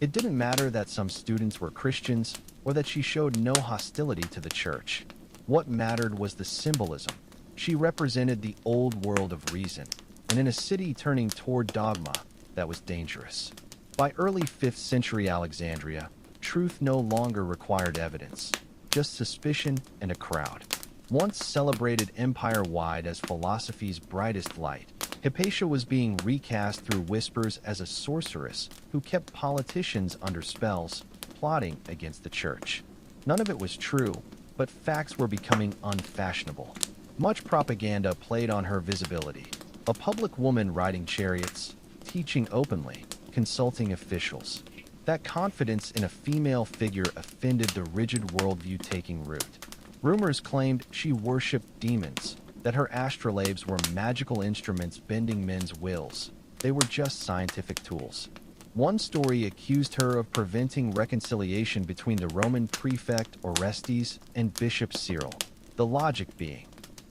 S1: It didn't matter that some students were Christians or that she showed no hostility to the church. What mattered was the symbolism. She represented the old world of reason, and in a city turning toward dogma, that was dangerous. By early 5th century Alexandria, truth no longer required evidence, just suspicion and a crowd. Once celebrated empire-wide as philosophy's brightest light, Hypatia was being recast through whispers as a sorceress who kept politicians under spells, plotting against the church. None of it was true, but facts were becoming unfashionable. Much propaganda played on her visibility. A public woman riding chariots, teaching openly, consulting officials. That confidence in a female figure offended the rigid worldview taking root. Rumors claimed she worshipped demons, that her astrolabes were magical instruments bending men's wills. They were just scientific tools. One story accused her of preventing reconciliation between the Roman prefect Orestes and Bishop Cyril. The logic being,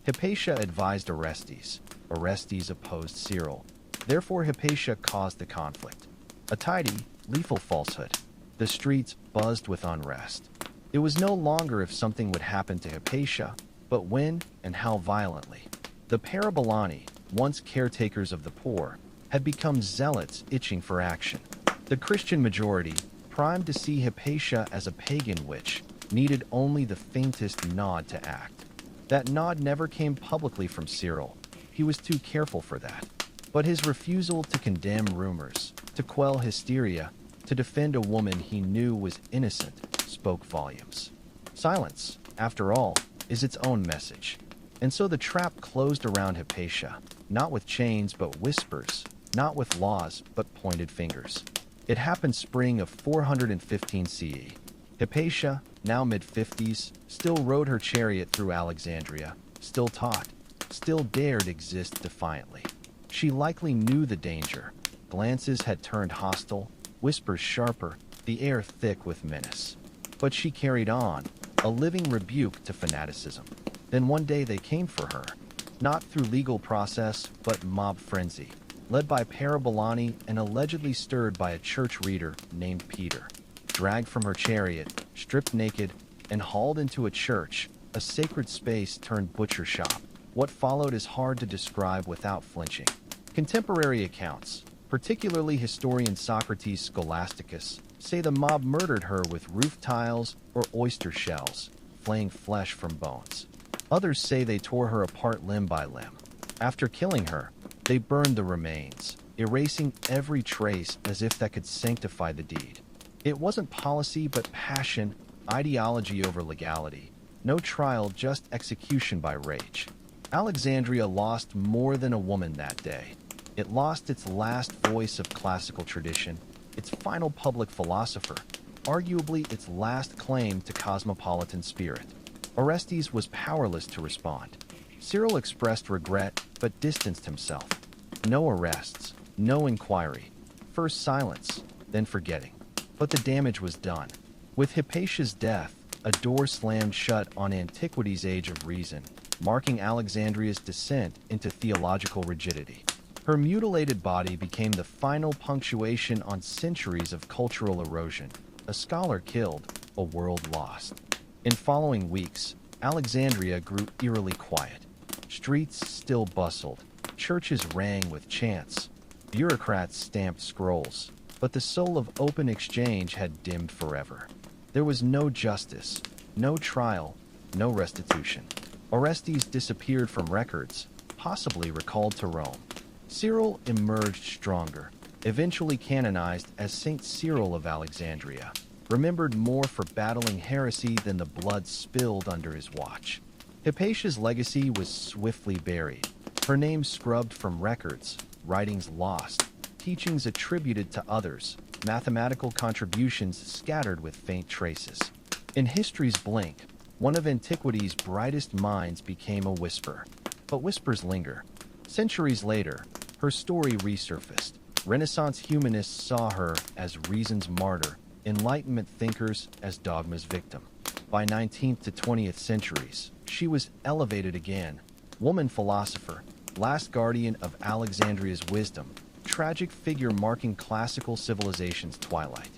S1: Hypatia advised Orestes. Orestes opposed Cyril. Therefore, Hypatia caused the conflict. A tidy, lethal falsehood. The streets buzzed with unrest. It was no longer if something would happen to Hypatia, but when and how violently. The Parabolani, once caretakers of the poor, had become zealots itching for action. The Christian majority, primed to see Hypatia as a pagan witch, needed only the faintest nod to act. That nod never came publicly from Cyril. He was too careful for that. But his refusal to condemn rumors, to quell hysteria, to defend a woman he knew was innocent, spoke volumes. Silence, after all, is its own message. And so the trap closed around Hypatia, not with chains but whispers, not with laws but pointed fingers. It happened spring of 415 CE. Hypatia, now mid-50s, still rode her chariot through Alexandria, still taught, still dared exist defiantly. She likely knew the danger. Glances had turned hostile, whispers sharper, the air thick with menace. But she carried on, a living rebuke to fanaticism. Then one day they came for her, not through legal process, but mob frenzy, led by Parabolani and allegedly stirred by a church reader named Peter. Dragged from her chariot, stripped naked, and hauled into a church, a sacred space turned butcher shop. What followed is hard to describe without flinching. Contemporary accounts, particularly historian Socrates Scholasticus, say the mob murdered her with roof tiles or oyster shells, flaying flesh from bones. Others say they tore her apart limb by limb. After killing her, they burned the remains, erasing every trace as if that could sanctify the deed. It wasn't policy but passion, ideology over legality. No trial, just execution by rage. Alexandria lost more than a woman that day. It lost its last voice of classical tradition, its final public philosopher, arguably its last claim to cosmopolitan spirit. Orestes was powerless to respond. Cyril expressed regret but distanced himself. No arrests, no inquiry. First silence, then forgetting. But the damage was done. With Hypatia's death, a door slammed shut on antiquity's age of reason, marking Alexandria's descent into theological rigidity. Her mutilated body became the final punctuation on centuries of cultural erosion. A scholar killed, a world lost. In following weeks, Alexandria grew eerily quiet. Streets still bustled, churches rang with chants, bureaucrats stamped scrolls, but the soul of open exchange had dimmed forever. There was no justice, no trial, no restitution. Orestes disappeared from records, possibly recalled to Rome. Cyril emerged stronger, eventually canonized as Saint Cyril of Alexandria, remembered more for battling heresy than the blood spilled under his watch. Hypatia's legacy was swiftly buried, her name scrubbed from records, writings lost, teachings attributed to others, mathematical contributions scattered with faint traces. In history's blink, one of antiquity's brightest minds became a whisper. But whispers linger. Centuries later, her story resurfaced. Renaissance humanists saw her as reason's martyr, Enlightenment thinkers as dogma's victim. By 19th to 20th centuries, she was elevated again. Woman philosopher, last guardian of Alexandria's wisdom, tragic figure marking classical civilization's twilight.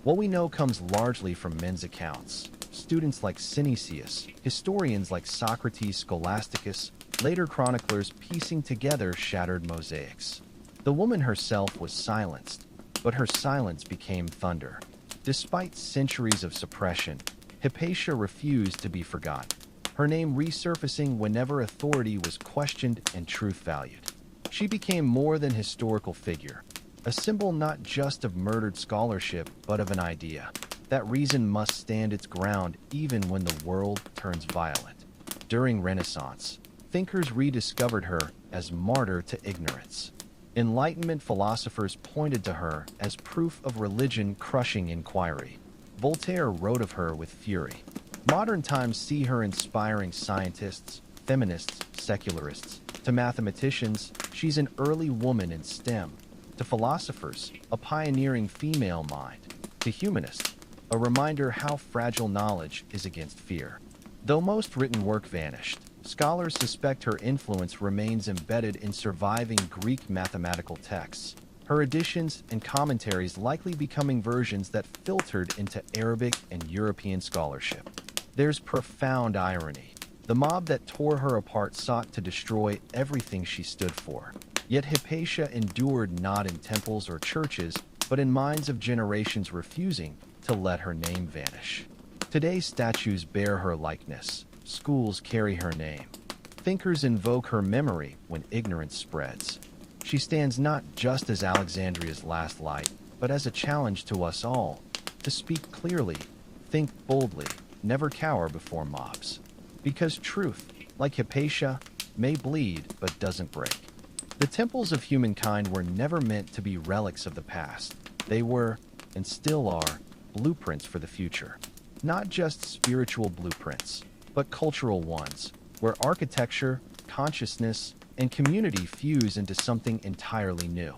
S1: What we know comes largely from men's accounts. Students like Synesius, historians like Socrates Scholasticus, later chroniclers piecing together shattered mosaics. The woman herself was silenced, but her silence became thunder. Despite centuries of suppression, Hypatia refused to be forgotten, her name resurfacing whenever authority was questioned and truth valued. She became more than historical figure, a symbol not just of murdered scholarship, but of an idea. That reason must stand its ground even when the world turns violent. During Renaissance, thinkers rediscovered her as martyr to ignorance. Enlightenment philosophers pointed to her as proof of religion crushing inquiry. Voltaire wrote of her with fury. Modern times see her inspiring scientists, feminists, secularists. To mathematicians, she's an early woman in STEM. To philosophers, a pioneering female mind. To humanists, a reminder how fragile knowledge is against fear. Though most written work vanished, scholars suspect her influence remains embedded in surviving Greek mathematical texts, her editions and commentaries likely becoming versions that filtered into Arabic and European scholarship. There's profound irony. The mob that tore her apart sought to destroy everything she stood for. Yet Hypatia endured not in temples or churches, but in minds of generations refusing to let her name vanish. Today's statues bear her likeness. Schools carry her name. Thinkers invoke her memory when ignorance spreads. She stands not just as Alexandria's last light, but as a challenge to us all to speak clearly, think boldly, never cower before mobs. Because truth, like Hypatia, may bleed but doesn't break. The temples of humankind were never meant to be relics of the past. They were, and still are, blueprints for the future. Not just spiritual blueprints, but cultural ones, where architecture, consciousness, and community fuse into something entirely new.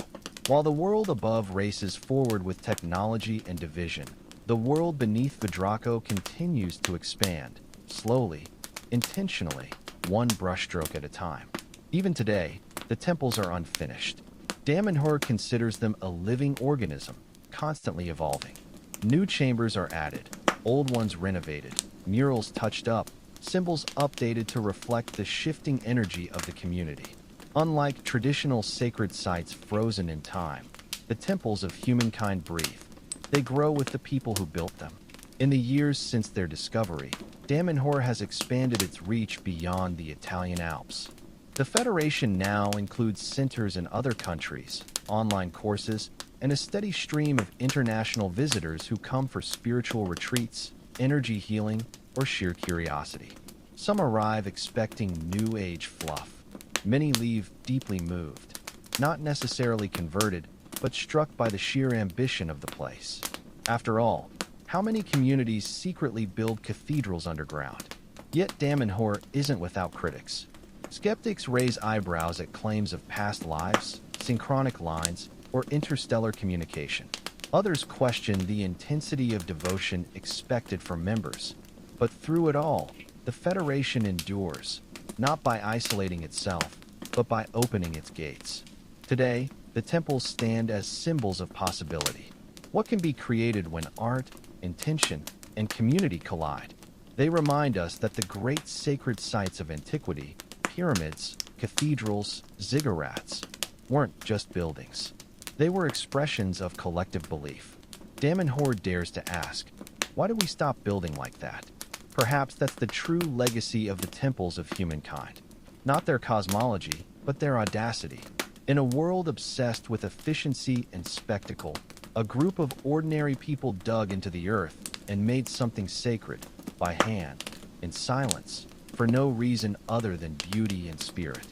S1: While the world above races forward with technology and division, the world beneath Vidraco continues to expand, slowly, intentionally, one brushstroke at a time. Even today, the temples are unfinished. Damanhur considers them a living organism, constantly evolving. New chambers are added, old ones renovated, murals touched up, symbols updated to reflect the shifting energy of the community. Unlike traditional sacred sites frozen in time, the temples of humankind breathe. They grow with the people who built them. In the years since their discovery, Damanhur has expanded its reach beyond the Italian Alps. The Federation now includes centers in other countries, online courses, and a steady stream of international visitors who come for spiritual retreats, energy healing, or sheer curiosity. Some arrive expecting New Age fluff. Many leave deeply moved, not necessarily converted, but struck by the sheer ambition of the place. After all, how many communities secretly build cathedrals underground? Yet Damanhur isn't without critics. Skeptics raise eyebrows at claims of past lives, synchronic lines, or interstellar communication. Others question the intensity of devotion expected from members. But through it all, the Federation endures, not by isolating itself, but by opening its gates. Today, the temples stand as symbols of possibility. What can be created when art, intention, and community collide? They remind us that the great sacred sites of antiquity, pyramids, cathedrals, ziggurats, weren't just buildings. They were expressions of collective belief. Damanhur dares to ask, why do we stop building like that? Perhaps that's the true legacy of the temples of humankind. Not their cosmology, but their audacity. In a world obsessed with efficiency and spectacle, a group of ordinary people dug into the earth and made something sacred, by hand, in silence, for no reason other than beauty and spirit.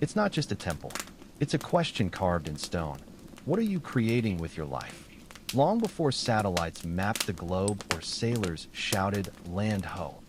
S1: It's not just a temple. It's a question carved in stone. What are you creating with your life? Long before satellites mapped the globe or sailors shouted, "Land ho!"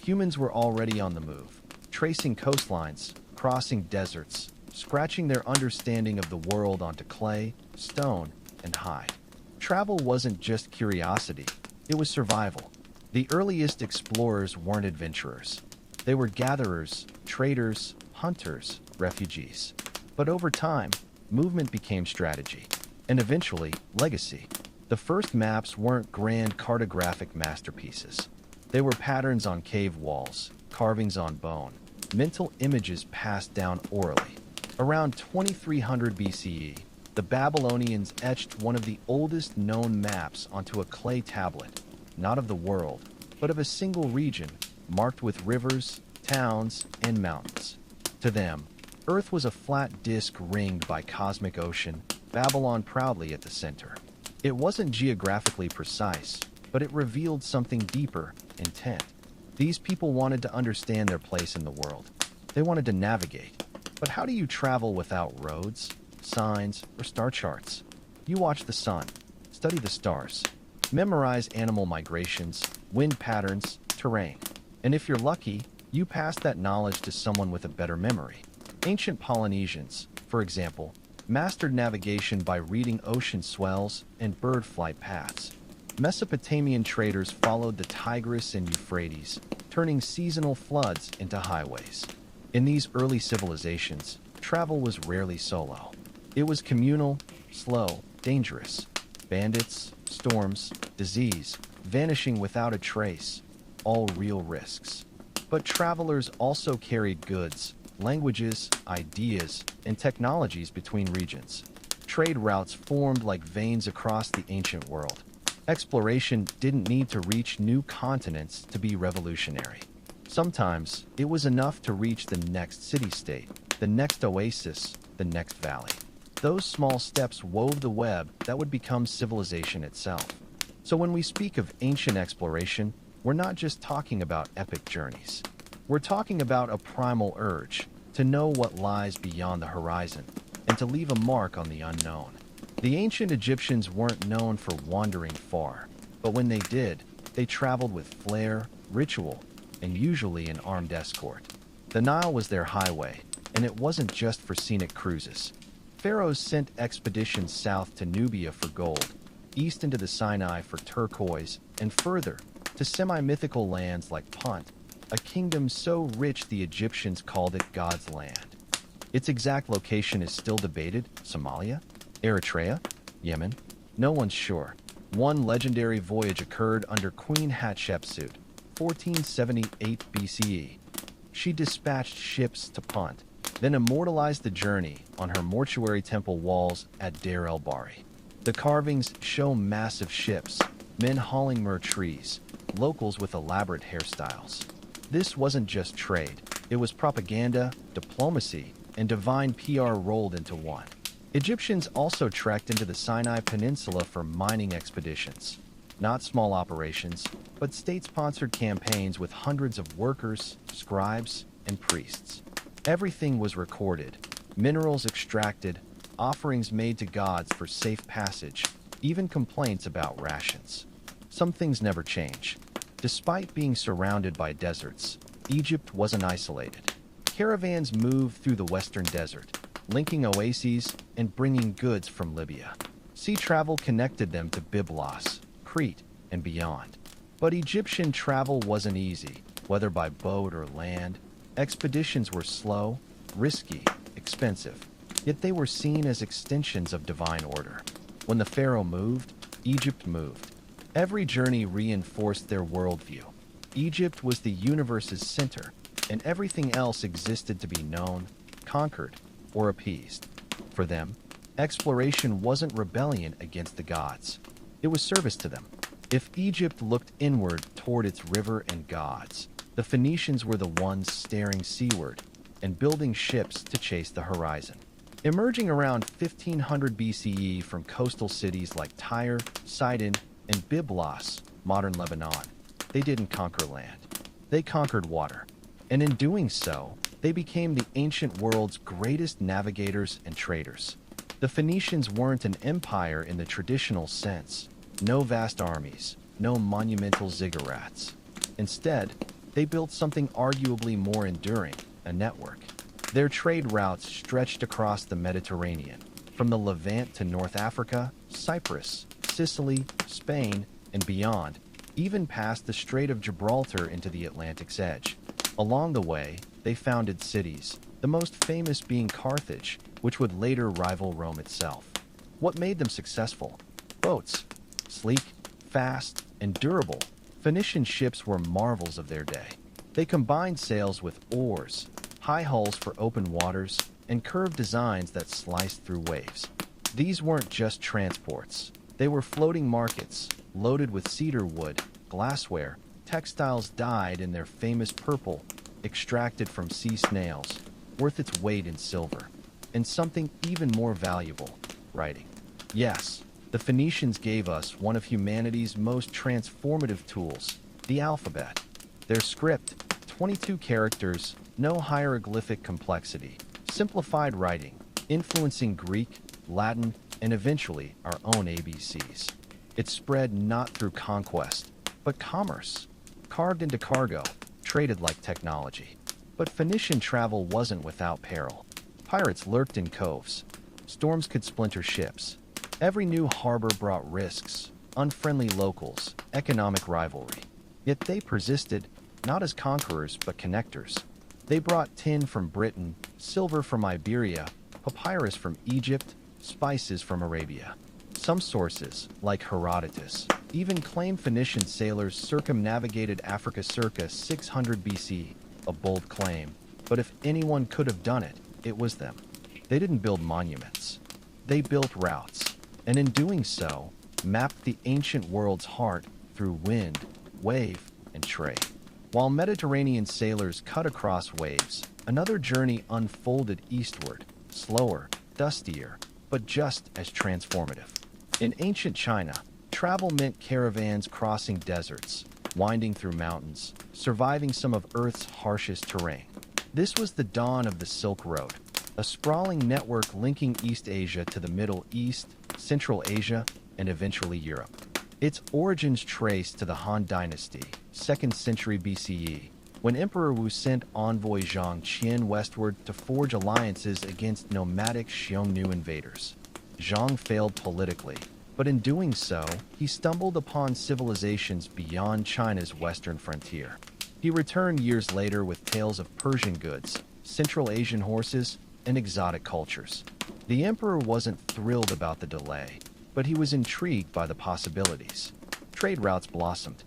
S1: humans were already on the move, tracing coastlines, crossing deserts, scratching their understanding of the world onto clay, stone, and hide. Travel wasn't just curiosity, it was survival. The earliest explorers weren't adventurers. They were gatherers, traders, hunters, refugees. But over time, movement became strategy, and eventually, legacy. The first maps weren't grand cartographic masterpieces. They were patterns on cave walls, carvings on bone, mental images passed down orally. Around 2300 BCE, the Babylonians etched one of the oldest known maps onto a clay tablet, not of the world, but of a single region, marked with rivers, towns, and mountains. To them, Earth was a flat disk ringed by cosmic ocean, Babylon proudly at the center. It wasn't geographically precise, but it revealed something deeper, intent. These people wanted to understand their place in the world. They wanted to navigate. But how do you travel without roads, signs, or star charts? You watch the sun, study the stars, memorize animal migrations, wind patterns, terrain. And if you're lucky, you pass that knowledge to someone with a better memory. Ancient Polynesians, for example, mastered navigation by reading ocean swells and bird flight paths. Mesopotamian traders followed the Tigris and Euphrates, turning seasonal floods into highways. In these early civilizations, travel was rarely solo. It was communal, slow, dangerous. Bandits, storms, disease, vanishing without a trace, all real risks. But travelers also carried goods, languages, ideas, and technologies between regions. Trade routes formed like veins across the ancient world. Exploration didn't need to reach new continents to be revolutionary. Sometimes, it was enough to reach the next city-state, the next oasis, the next valley. Those small steps wove the web that would become civilization itself. So when we speak of ancient exploration, we're not just talking about epic journeys. We're talking about a primal urge to know what lies beyond the horizon and to leave a mark on the unknown. The ancient Egyptians weren't known for wandering far, but when they did, they traveled with flair, ritual, and usually an armed escort. The Nile was their highway, and it wasn't just for scenic cruises. Pharaohs sent expeditions south to Nubia for gold, east into the Sinai for turquoise, and further to semi-mythical lands like Punt, a kingdom so rich the Egyptians called it God's land. Its exact location is still debated. Somalia? Eritrea? Yemen? No one's sure. One legendary voyage occurred under Queen Hatshepsut, 1478 BCE. She dispatched ships to Punt, then immortalized the journey on her mortuary temple walls at Deir el-Bahri. The carvings show massive ships, men hauling myrrh trees, locals with elaborate hairstyles. This wasn't just trade, it was propaganda, diplomacy, and divine PR rolled into one. Egyptians also trekked into the Sinai Peninsula for mining expeditions. Not small operations, but state-sponsored campaigns with hundreds of workers, scribes, and priests. Everything was recorded, minerals extracted, offerings made to gods for safe passage, even complaints about rations. Some things never change. Despite being surrounded by deserts, Egypt wasn't isolated. Caravans moved through the western desert, linking oases and bringing goods from Libya. Sea travel connected them to Byblos, Crete, and beyond. But Egyptian travel wasn't easy, whether by boat or land. Expeditions were slow, risky, expensive, yet they were seen as extensions of divine order. When the pharaoh moved, Egypt moved. Every journey reinforced their worldview. Egypt was the universe's center, and everything else existed to be known, conquered, or appeased. For them, exploration wasn't rebellion against the gods. It was service to them. If Egypt looked inward toward its river and gods, the Phoenicians were the ones staring seaward and building ships to chase the horizon. Emerging around 1500 BCE from coastal cities like Tyre, Sidon, and Byblos, modern Lebanon, they didn't conquer land. They conquered water. And in doing so, they became the ancient world's greatest navigators and traders. The Phoenicians weren't an empire in the traditional sense. No vast armies, no monumental ziggurats. Instead, they built something arguably more enduring, a network. Their trade routes stretched across the Mediterranean, from the Levant to North Africa, Cyprus, Sicily, Spain, and beyond, even past the Strait of Gibraltar into the Atlantic's edge. Along the way, they founded cities, the most famous being Carthage, which would later rival Rome itself. What made them successful? Boats. Sleek, fast, and durable, Phoenician ships were marvels of their day. They combined sails with oars, high hulls for open waters, and curved designs that sliced through waves. These weren't just transports. They were floating markets, loaded with cedar wood, glassware, textiles dyed in their famous purple, extracted from sea snails, worth its weight in silver. And something even more valuable, writing. Yes, the Phoenicians gave us one of humanity's most transformative tools, the alphabet. Their script, 22 characters, no hieroglyphic complexity, simplified writing, influencing Greek, Latin, and eventually our own ABCs. It spread not through conquest, but commerce. Carved into cargo, traded like technology. But Phoenician travel wasn't without peril. Pirates lurked in coves. Storms could splinter ships. Every new harbor brought risks, unfriendly locals, economic rivalry. Yet they persisted, not as conquerors but connectors. They brought tin from Britain, silver from Iberia, papyrus from Egypt, spices from Arabia. Some sources, like Herodotus, even claim Phoenician sailors circumnavigated Africa circa 600 BC, a bold claim. But if anyone could have done it, it was them. They didn't build monuments. They built routes, and in doing so, mapped the ancient world's heart through wind, wave, and trade. While Mediterranean sailors cut across waves, another journey unfolded eastward, slower, dustier, but just as transformative. In ancient China, travel meant caravans crossing deserts, winding through mountains, surviving some of Earth's harshest terrain. This was the dawn of the Silk Road, a sprawling network linking East Asia to the Middle East, Central Asia, and eventually Europe. Its origins trace to the Han Dynasty, 2nd century BCE, when Emperor Wu sent envoy Zhang Qian westward to forge alliances against nomadic Xiongnu invaders. Zhang failed politically, but in doing so, he stumbled upon civilizations beyond China's western frontier. He returned years later with tales of Persian goods, Central Asian horses, and exotic cultures. The emperor wasn't thrilled about the delay, but he was intrigued by the possibilities. Trade routes blossomed.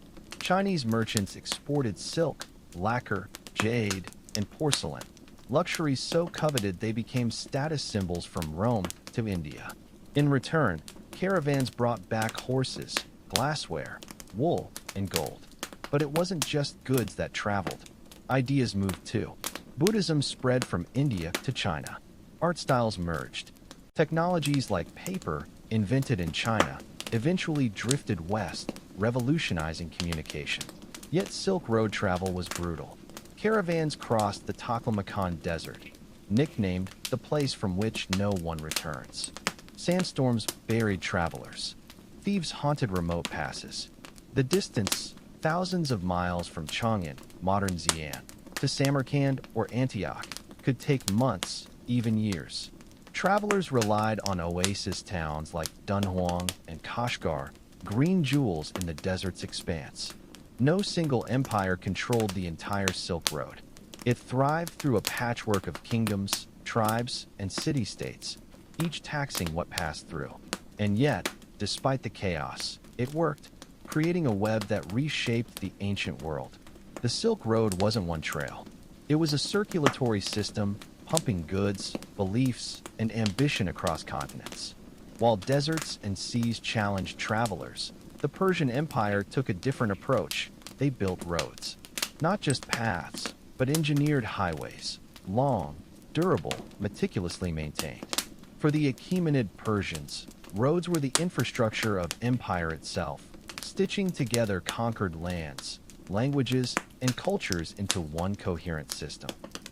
S1: Chinese merchants exported silk, lacquer, jade, and porcelain, luxuries so coveted they became status symbols from Rome to India. In return, caravans brought back horses, glassware, wool, and gold. But it wasn't just goods that traveled. Ideas moved too. Buddhism spread from India to China. Art styles merged. Technologies like paper, invented in China, eventually drifted west, revolutionizing communication. Yet Silk Road travel was brutal. Caravans crossed the Taklamakan Desert, nicknamed the place from which no one returns. Sandstorms buried travelers. Thieves haunted remote passes. The distance, thousands of miles from Chang'an, modern Xi'an, to Samarkand or Antioch, could take months, even years. Travelers relied on oasis towns like Dunhuang and Kashgar, green jewels in the desert's expanse. No single empire controlled the entire Silk Road. It thrived through a patchwork of kingdoms, tribes, and city-states, each taxing what passed through. And yet, despite the chaos, it worked, creating a web that reshaped the ancient world. The Silk Road wasn't one trail. It was a circulatory system, pumping goods, beliefs, and ambition across continents. While deserts and seas challenged travelers, the Persian Empire took a different approach. They built roads. Not just paths, but engineered highways. Long, durable, meticulously maintained. For the Achaemenid Persians, roads were the infrastructure of empire itself, stitching together conquered lands, languages, and cultures into one coherent system.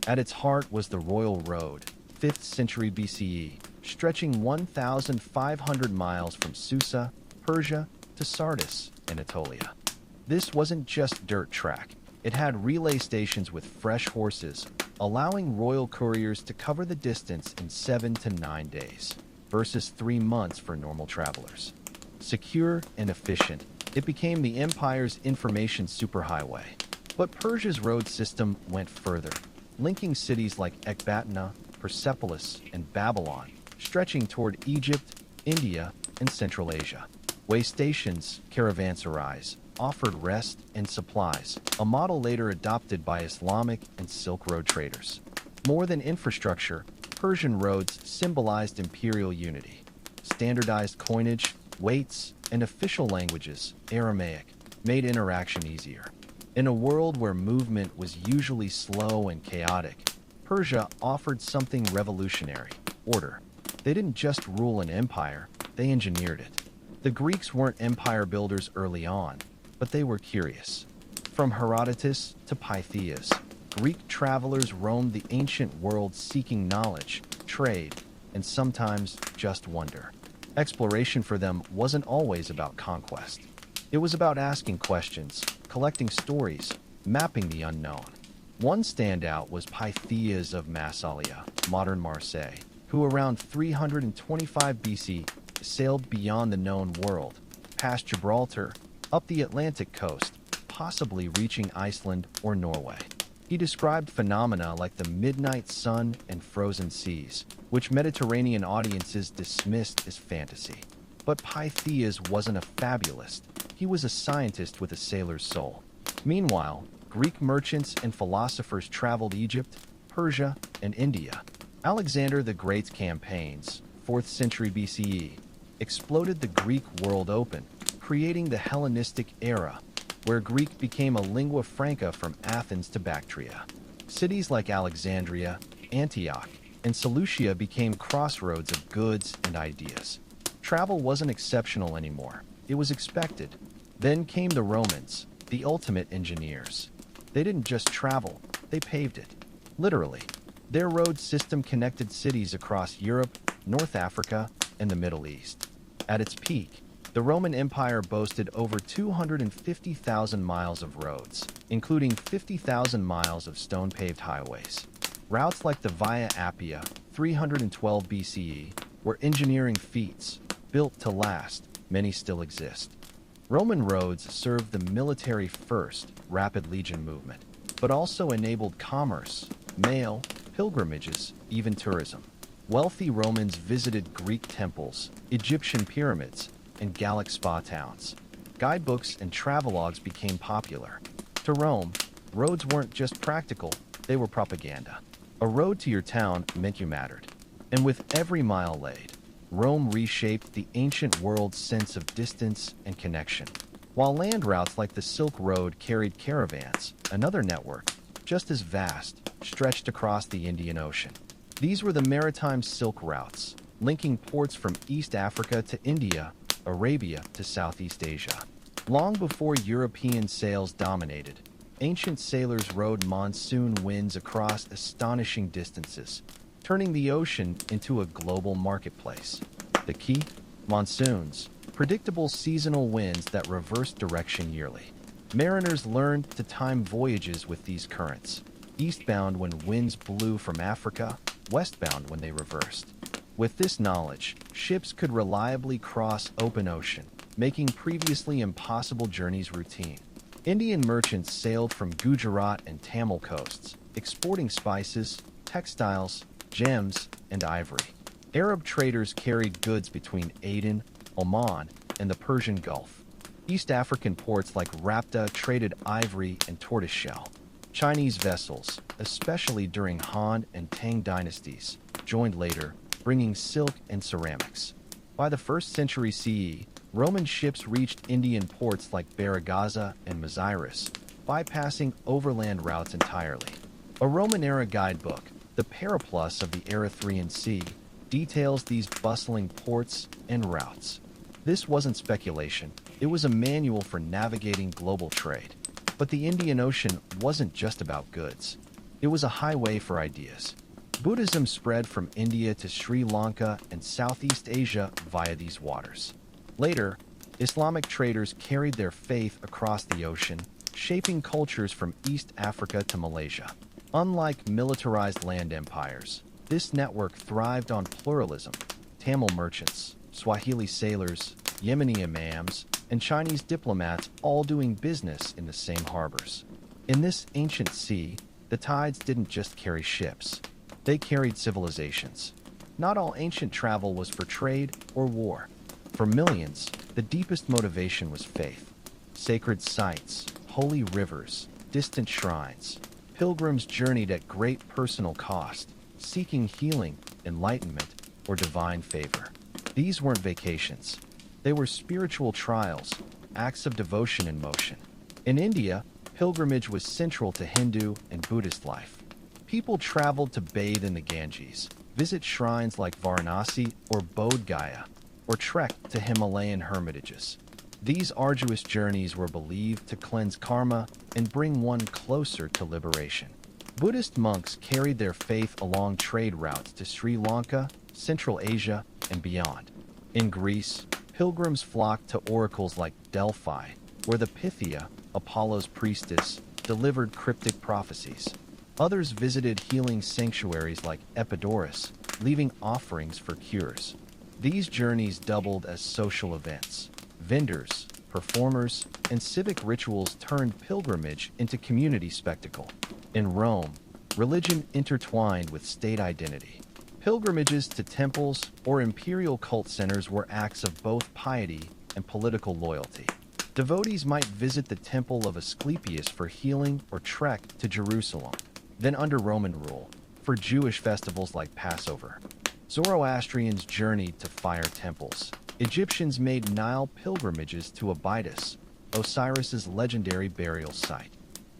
S1: At its heart was the Royal Road, 5th century BCE, stretching 1,500 miles from Susa, Persia, to Sardis, Anatolia. This wasn't just dirt track. It had relay stations with fresh horses, allowing royal couriers to cover the distance in 7 to 9 days, versus 3 months for normal travelers. Secure and efficient, it became the empire's information superhighway. But Persia's road system went further, linking cities like Ecbatana, Persepolis, and Babylon, stretching toward Egypt, India, and Central Asia. Way stations, caravanserais, offered rest and supplies, a model later adopted by Islamic and Silk Road traders. More than infrastructure, Persian roads symbolized imperial unity. Standardized coinage, weights, and official languages, Aramaic, made interaction easier. In a world where movement was usually slow and chaotic, Persia offered something revolutionary: order. They didn't just rule an empire, they engineered it. The Greeks weren't empire builders early on, but they were curious. From Herodotus to Pythias, Greek travelers roamed the ancient world seeking knowledge, trade, and sometimes just wonder. Exploration for them wasn't always about conquest. It was about asking questions, collecting stories, mapping the unknown. One standout was Pythias of Massalia, modern Marseille, who around 325 BC sailed beyond the known world, past Gibraltar, up the Atlantic coast, possibly reaching Iceland or Norway. He described phenomena like the midnight sun and frozen seas, which Mediterranean audiences dismissed as fantasy. But Pythias wasn't a fabulist. He was a scientist with a sailor's soul. Meanwhile, Greek merchants and philosophers traveled Egypt, Persia, and India. Alexander the Great's campaigns, 4th century BCE, exploded the Greek world open, creating the Hellenistic era, where Greek became a lingua franca from Athens to Bactria. Cities like Alexandria, Antioch, and Seleucia became crossroads of goods and ideas. Travel wasn't exceptional anymore. It was expected. Then came the Romans, the ultimate engineers. They didn't just travel, they paved it. Literally. Their road system connected cities across Europe, North Africa, and the Middle East. At its peak, the Roman Empire boasted over 250,000 miles of roads, including 50,000 miles of stone-paved highways. Routes like the Via Appia, 312 BCE, were engineering feats, built to last. Many still exist. Roman roads served the military-first, rapid legion movement, but also enabled commerce, mail, pilgrimages, even tourism. Wealthy Romans visited Greek temples, Egyptian pyramids, and Gallic spa towns. guidebooks and travelogues became popular. To Rome, roads weren't just practical, they were propaganda. A road to your town meant you mattered. And with every mile laid, Rome reshaped the ancient world's sense of distance and connection. While land routes like the Silk Road carried caravans, another network, just as vast, stretched across the Indian Ocean. These were the maritime silk routes, linking ports from East Africa to India, Arabia to Southeast Asia. Long before European sails dominated, ancient sailors rode monsoon winds across astonishing distances, turning the ocean into a global marketplace. The key? Monsoons, predictable seasonal winds that reversed direction yearly. Mariners learned to time voyages with these currents, eastbound when winds blew from Africa, westbound when they reversed. With this knowledge, ships could reliably cross open ocean, making previously impossible journeys routine. Indian merchants sailed from Gujarat and Tamil coasts, exporting spices, textiles, gems, and ivory. Arab traders carried goods between Aden, Oman, and the Persian Gulf. East African ports like Rapta traded ivory and tortoiseshell. Chinese vessels, especially during Han and Tang dynasties, joined later, bringing silk and ceramics. By the 1st century CE, Roman ships reached Indian ports like Baragaza and Maziris, bypassing overland routes entirely. A Roman-era guidebook, the Periplus of the Erythraean Sea, details these bustling ports and routes. This wasn't speculation, it was a manual for navigating global trade. But the Indian Ocean wasn't just about goods. It was a highway for ideas. Buddhism spread from India to Sri Lanka and Southeast Asia via these waters. Later, Islamic traders carried their faith across the ocean, shaping cultures from East Africa to Malaysia. Unlike militarized land empires, this network thrived on pluralism. Tamil merchants, Swahili sailors, Yemeni imams, and Chinese diplomats all doing business in the same harbors. In this ancient sea, the tides didn't just carry ships. They carried civilizations. Not all ancient travel was for trade or war. For millions, the deepest motivation was faith. Sacred sites, holy rivers, distant shrines. Pilgrims journeyed at great personal cost, seeking healing, enlightenment, or divine favor. These weren't vacations. They were spiritual trials, acts of devotion in motion. In India, pilgrimage was central to Hindu and Buddhist life. People traveled to bathe in the Ganges, visit shrines like Varanasi or Bodh Gaya, or trek to Himalayan hermitages. These arduous journeys were believed to cleanse karma and bring one closer to liberation. Buddhist monks carried their faith along trade routes to Sri Lanka, Central Asia, and beyond. In Greece, pilgrims flocked to oracles like Delphi, where the Pythia, Apollo's priestess, delivered cryptic prophecies. Others visited healing sanctuaries like Epidaurus, leaving offerings for cures. These journeys doubled as social events. Vendors, performers, and civic rituals turned pilgrimage into community spectacle. In Rome, religion intertwined with state identity. Pilgrimages to temples or imperial cult centers were acts of both piety and political loyalty. Devotees might visit the temple of Asclepius for healing or trek to Jerusalem. Then under Roman rule, for Jewish festivals like Passover. Zoroastrians journeyed to fire temples. Egyptians made Nile pilgrimages to Abydos, Osiris's legendary burial site.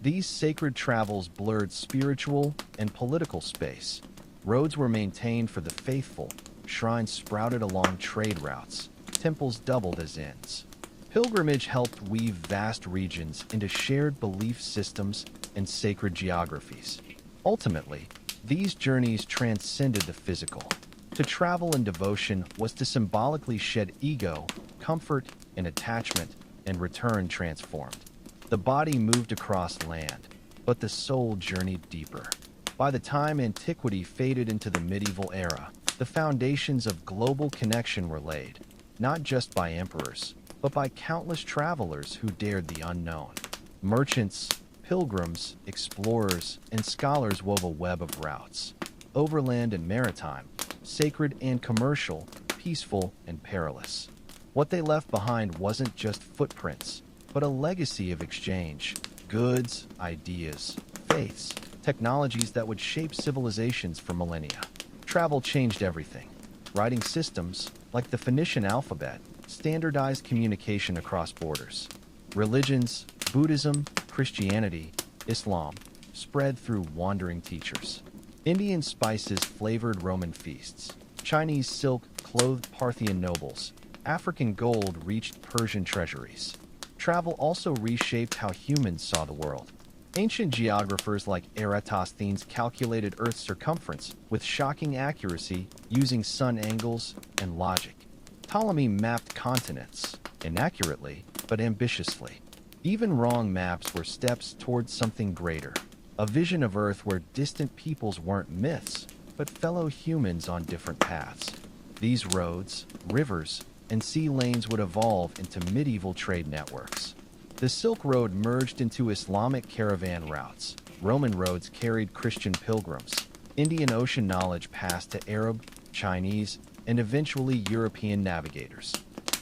S1: These sacred travels blurred spiritual and political space. Roads were maintained for the faithful, shrines sprouted along trade routes, temples doubled as inns. Pilgrimage helped weave vast regions into shared belief systems and sacred geographies. Ultimately, these journeys transcended the physical. To travel in devotion was to symbolically shed ego, comfort, and attachment, and return transformed. The body moved across land, but the soul journeyed deeper. By the time antiquity faded into the medieval era, the foundations of global connection were laid, not just by emperors, but by countless travelers who dared the unknown. Merchants, pilgrims, explorers, and scholars wove a web of routes, overland and maritime, sacred and commercial, peaceful and perilous. What they left behind wasn't just footprints, but a legacy of exchange, goods, ideas, faiths, technologies that would shape civilizations for millennia. Travel changed everything. Writing systems, like the Phoenician alphabet, standardized communication across borders. Religions, Buddhism, Christianity, Islam, spread through wandering teachers. Indian spices flavored Roman feasts. Chinese silk clothed Parthian nobles. African gold reached Persian treasuries. Travel also reshaped how humans saw the world. Ancient geographers like Eratosthenes calculated Earth's circumference with shocking accuracy using sun angles and logic. Ptolemy mapped continents, inaccurately but ambitiously. Even wrong maps were steps towards something greater, a vision of Earth where distant peoples weren't myths, but fellow humans on different paths. These roads, rivers, and sea lanes would evolve into medieval trade networks. The Silk Road merged into Islamic caravan routes. Roman roads carried Christian pilgrims. Indian Ocean knowledge passed to Arab, Chinese, and eventually European navigators.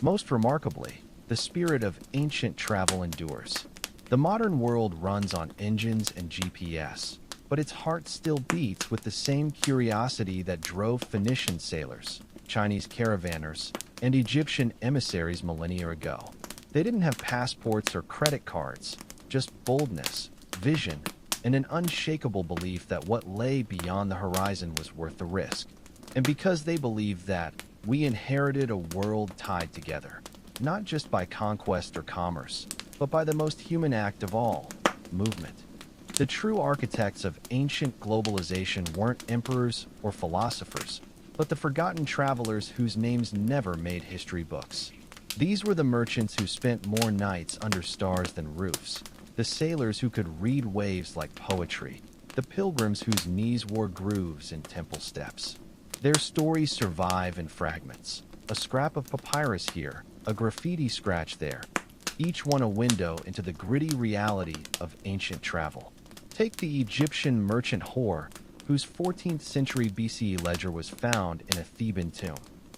S1: Most remarkably, the spirit of ancient travel endures. The modern world runs on engines and GPS, but its heart still beats with the same curiosity that drove Phoenician sailors, Chinese caravanners, and Egyptian emissaries millennia ago. They didn't have passports or credit cards, just boldness, vision, and an unshakable belief that what lay beyond the horizon was worth the risk. And because they believed that, we inherited a world tied together, not just by conquest or commerce, but by the most human act of all, movement. The true architects of ancient globalization weren't emperors or philosophers, but the forgotten travelers whose names never made history books. These were the merchants who spent more nights under stars than roofs, the sailors who could read waves like poetry, the pilgrims whose knees wore grooves in temple steps. Their stories survive in fragments, a scrap of papyrus here, a graffiti scratch there, each one a window into the gritty reality of ancient travel. Take the Egyptian merchant Hor, whose 14th century BCE ledger was found in a Theban tomb.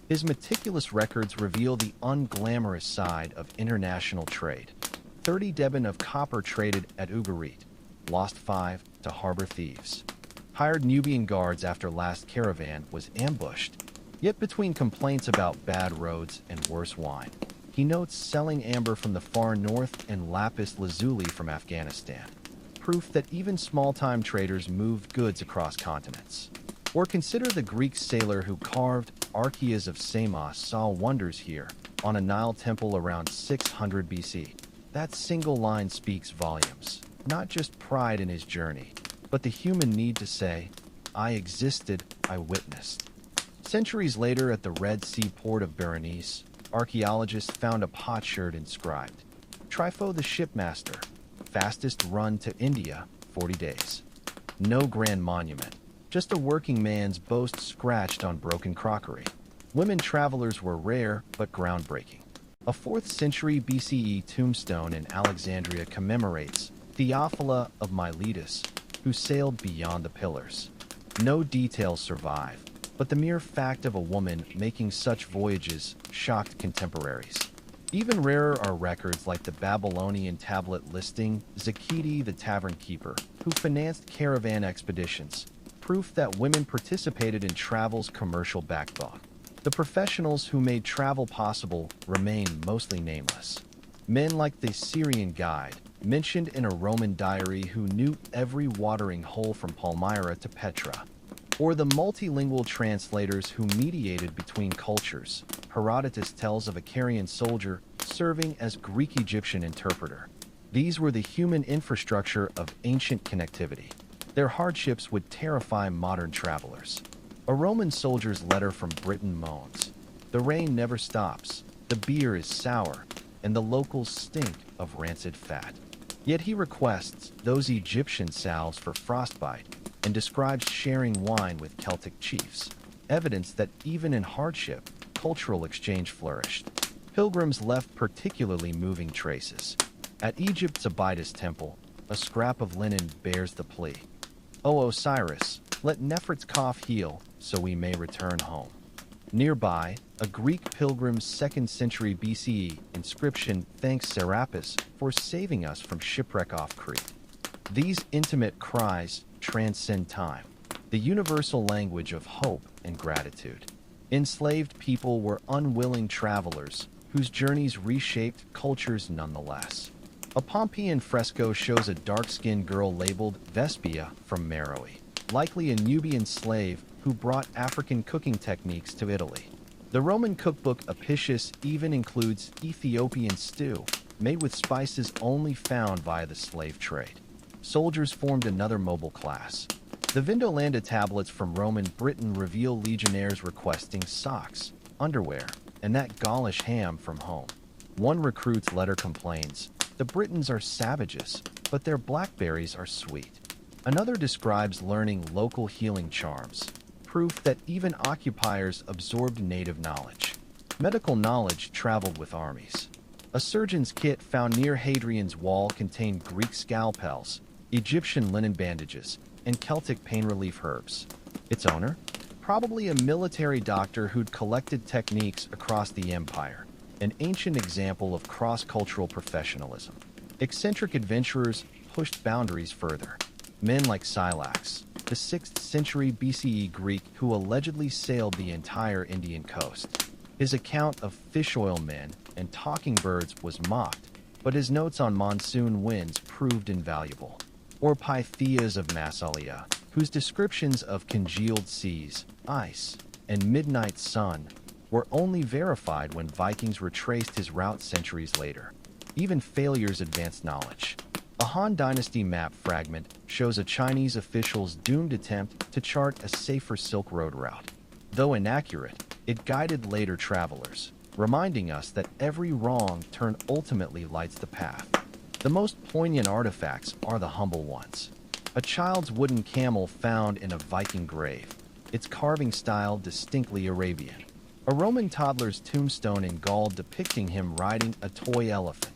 S1: His meticulous records reveal the unglamorous side of international trade. 30 deben of copper traded at Ugarit, lost 5 to harbor thieves. Hired Nubian guards after last caravan was ambushed. Yet between complaints about bad roads and worse wine, he notes selling amber from the far north and lapis lazuli from Afghanistan. Proof that even small-time traders moved goods across continents. Or consider the Greek sailor who carved archaeas of Samos saw wonders here on a Nile temple around 600 BC. That single line speaks volumes, not just pride in his journey, but the human need to say, I existed, I witnessed. Centuries later at the Red Sea port of Berenice, archaeologists found a potsherd inscribed, Trypho the shipmaster, fastest run to India, 40 days. No grand monument, just a working man's boast scratched on broken crockery. Women travelers were rare but groundbreaking. A 4th century BCE tombstone in Alexandria commemorates Theophila of Miletus, who sailed beyond the pillars. No details survive, but the mere fact of a woman making such voyages shocked contemporaries. Even rarer are records like the Babylonian tablet listing Zakiti the tavern keeper, who financed caravan expeditions, proof that women participated in travel's commercial backbone. The professionals who made travel possible remain mostly nameless. Men like the Syrian guide, mentioned in a Roman diary who knew every watering hole from Palmyra to Petra, or the multilingual translators who mediated between cultures. Herodotus tells of a Carian soldier serving as Greek-Egyptian interpreter. These were the human infrastructure of ancient connectivity. Their hardships would terrify modern travelers. A Roman soldier's letter from Britain moans, "The rain never stops, the beer is sour, and the locals stink of rancid fat." Yet he requests those Egyptian salves for frostbite and describes sharing wine with Celtic chiefs, evidence that even in hardship, cultural exchange flourished. Pilgrims left particularly moving traces. At Egypt's Abydos temple, a scrap of linen bears the plea, "O Osiris, let Nefert's cough heal so we may return home." Nearby, a Greek pilgrim's 2nd century BCE inscription thanks Serapis for saving us from shipwreck off Crete. These intimate cries transcend time, the universal language of hope and gratitude. Enslaved people were unwilling travelers whose journeys reshaped cultures nonetheless. A Pompeian fresco shows a dark-skinned girl labeled Vespia from Meroe, likely a Nubian slave who brought African cooking techniques to Italy. The Roman cookbook Apicius even includes Ethiopian stew, made with spices only found via the slave trade. Soldiers formed another mobile class. The Vindolanda tablets from Roman Britain reveal legionnaires requesting socks, underwear, and that Gaulish ham from home. One recruit's letter complains, "The Britons are savages, but their blackberries are sweet." Another describes learning local healing charms, proof that even occupiers absorbed native knowledge. Medical knowledge traveled with armies. A surgeon's kit found near Hadrian's Wall contained Greek scalpels, Egyptian linen bandages, and Celtic pain relief herbs. Its owner? Probably a military doctor who'd collected techniques across the empire, an ancient example of cross-cultural professionalism. Eccentric adventurers pushed boundaries further. Men like Scylax, the 6th century BCE Greek who allegedly sailed the entire Indian coast. His account of fish oil men and talking birds was mocked, but his notes on monsoon winds proved invaluable. Or Pythias of Massalia, whose descriptions of congealed seas, ice, and midnight sun were only verified when Vikings retraced his route centuries later. Even failures advanced knowledge. A Han Dynasty map fragment shows a Chinese official's doomed attempt to chart a safer Silk Road route. Though inaccurate, it guided later travelers, reminding us that every wrong turn ultimately lights the path. The most poignant artifacts are the humble ones. A child's wooden camel found in a Viking grave, its carving style distinctly Arabian. A Roman toddler's tombstone in Gaul depicting him riding a toy elephant,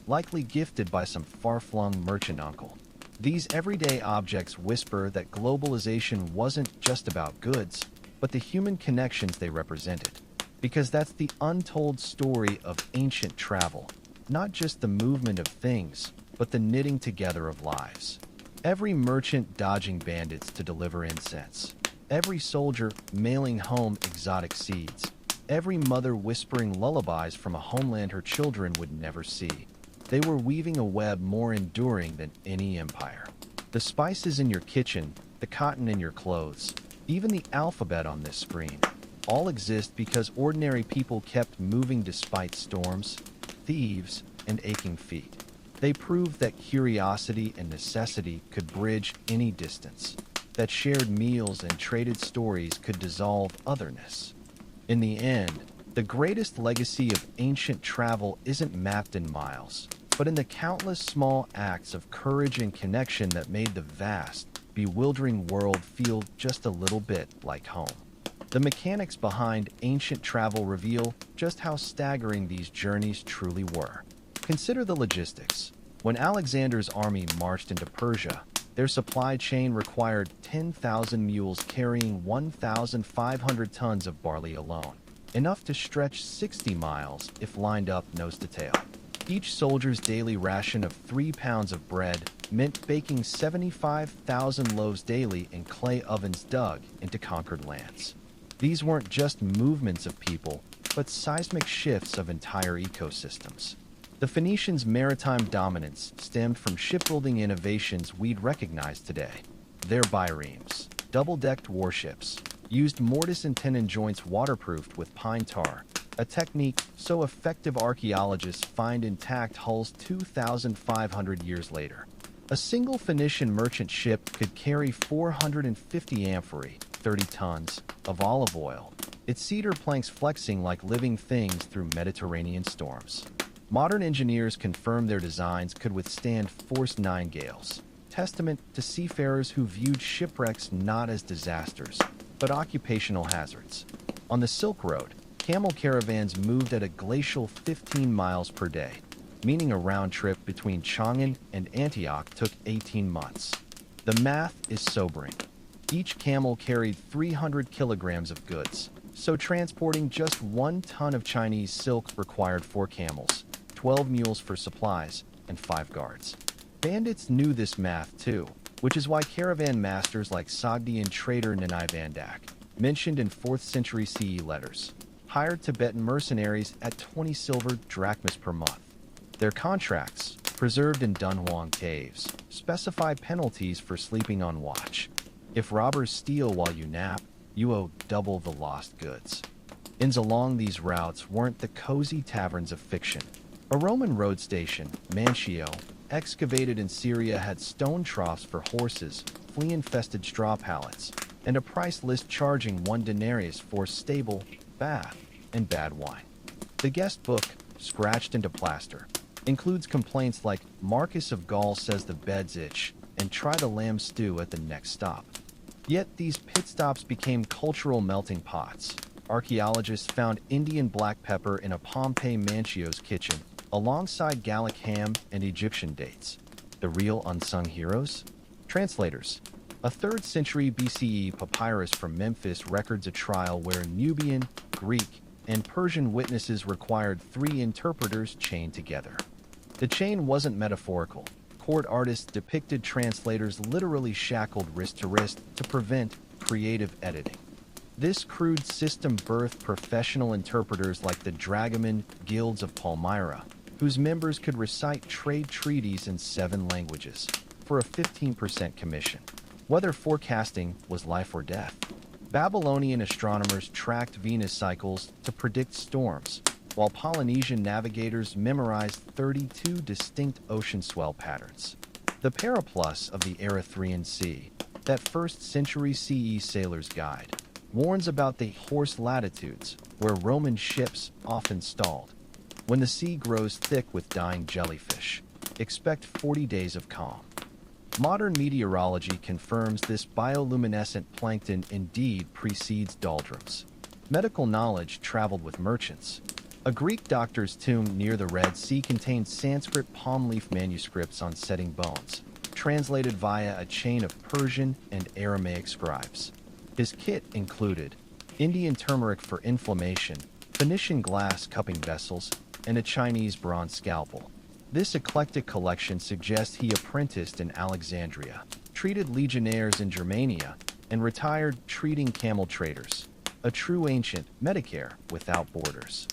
S1: likely gifted by some far-flung merchant uncle. These everyday objects whisper that globalization wasn't just about goods, but the human connections they represented. Because that's the untold story of ancient travel, not just the movement of things, but the knitting together of lives. Every merchant dodging bandits to deliver incense. Every soldier mailing home exotic seeds. Every mother whispering lullabies from a homeland her children would never see. They were weaving a web more enduring than any empire. The spices in your kitchen, the cotton in your clothes, even the alphabet on this screen, all exist because ordinary people kept moving despite storms, thieves, and aching feet. They proved that curiosity and necessity could bridge any distance, that shared meals and traded stories could dissolve otherness. In the end, the greatest legacy of ancient travel isn't mapped in miles, but in the countless small acts of courage and connection that made the vast, bewildering world feel just a little bit like home. The mechanics behind ancient travel reveal just how staggering these journeys truly were. Consider the logistics. When Alexander's army marched into Persia, their supply chain required 10,000 mules carrying 1,500 tons of barley alone, enough to stretch 60 miles if lined up nose to tail. Each soldier's daily ration of 3 pounds of bread meant baking 75,000 loaves daily in clay ovens dug into conquered lands. These weren't just movements of people, but seismic shifts of entire ecosystems. The Phoenicians' maritime dominance stemmed from shipbuilding innovations we'd recognize today. Their biremes, double-decked warships, used mortise and tenon joints waterproofed with pine tar, a technique so effective archaeologists find intact hulls 2,500 years later. A single Phoenician merchant ship could carry 450 amphorae, 30 tons, of olive oil, its cedar planks flexing like living things through Mediterranean storms. Modern engineers confirm their designs could withstand force 9 gales, testament to seafarers who viewed shipwrecks not as disasters, but occupational hazards. On the Silk Road, camel caravans moved at a glacial 15 miles per day, meaning a round trip between Chang'an and Antioch took 18 months. The math is sobering. Each camel carried 300 kilograms of goods, so transporting just 1 ton of Chinese silk required 4 camels, 12 mules for supplies, and 5 guards. Bandits knew this math too, which is why caravan masters like Sogdian trader Nanai Vandak, mentioned in 4th century CE letters, hired Tibetan mercenaries at 20 silver drachmas per month. Their contracts, preserved in Dunhuang caves, specify penalties for sleeping on watch. If robbers steal while you nap, you owe double the lost goods. Inns along these routes weren't the cozy taverns of fiction. A Roman road station, Mantio, excavated in Syria had stone troughs for horses, flea-infested straw pallets, and a price list charging 1 denarius for stable, bath, and bad wine. The guest book, scratched into plaster, includes complaints like Marcus of Gaul says the bed's itch and try the lamb stew at the next stop. Yet these pit stops became cultural melting pots. Archaeologists found Indian black pepper in a Pompeii Mantio's kitchen, alongside Gallic ham and Egyptian dates. The real unsung heroes? Translators. A 3rd century BCE papyrus from Memphis records a trial where Nubian, Greek, and Persian witnesses required 3 interpreters chained together. The chain wasn't metaphorical. Court artists depicted translators literally shackled wrist to wrist to prevent creative editing. This crude system birthed professional interpreters like the dragoman guilds of Palmyra, whose members could recite trade treaties in 7 languages for a 15% commission. Weather forecasting was life or death. Babylonian astronomers tracked Venus cycles to predict storms, while Polynesian navigators memorized 32 distinct ocean swell patterns. The Periplus of the Erythraean Sea, that 1st century CE sailor's guide, warns about the horse latitudes where Roman ships often stalled. When the sea grows thick with dying jellyfish, expect 40 days of calm. Modern meteorology confirms this bioluminescent plankton indeed precedes doldrums. Medical knowledge traveled with merchants. A Greek doctor's tomb near the Red Sea contained Sanskrit palm leaf manuscripts on setting bones, translated via a chain of Persian and Aramaic scribes. His kit included Indian turmeric for inflammation, Phoenician glass cupping vessels, and a Chinese bronze scalpel. This eclectic collection suggests he apprenticed in Alexandria, treated legionnaires in Germania, and retired treating camel traders. A true ancient Medicare without borders.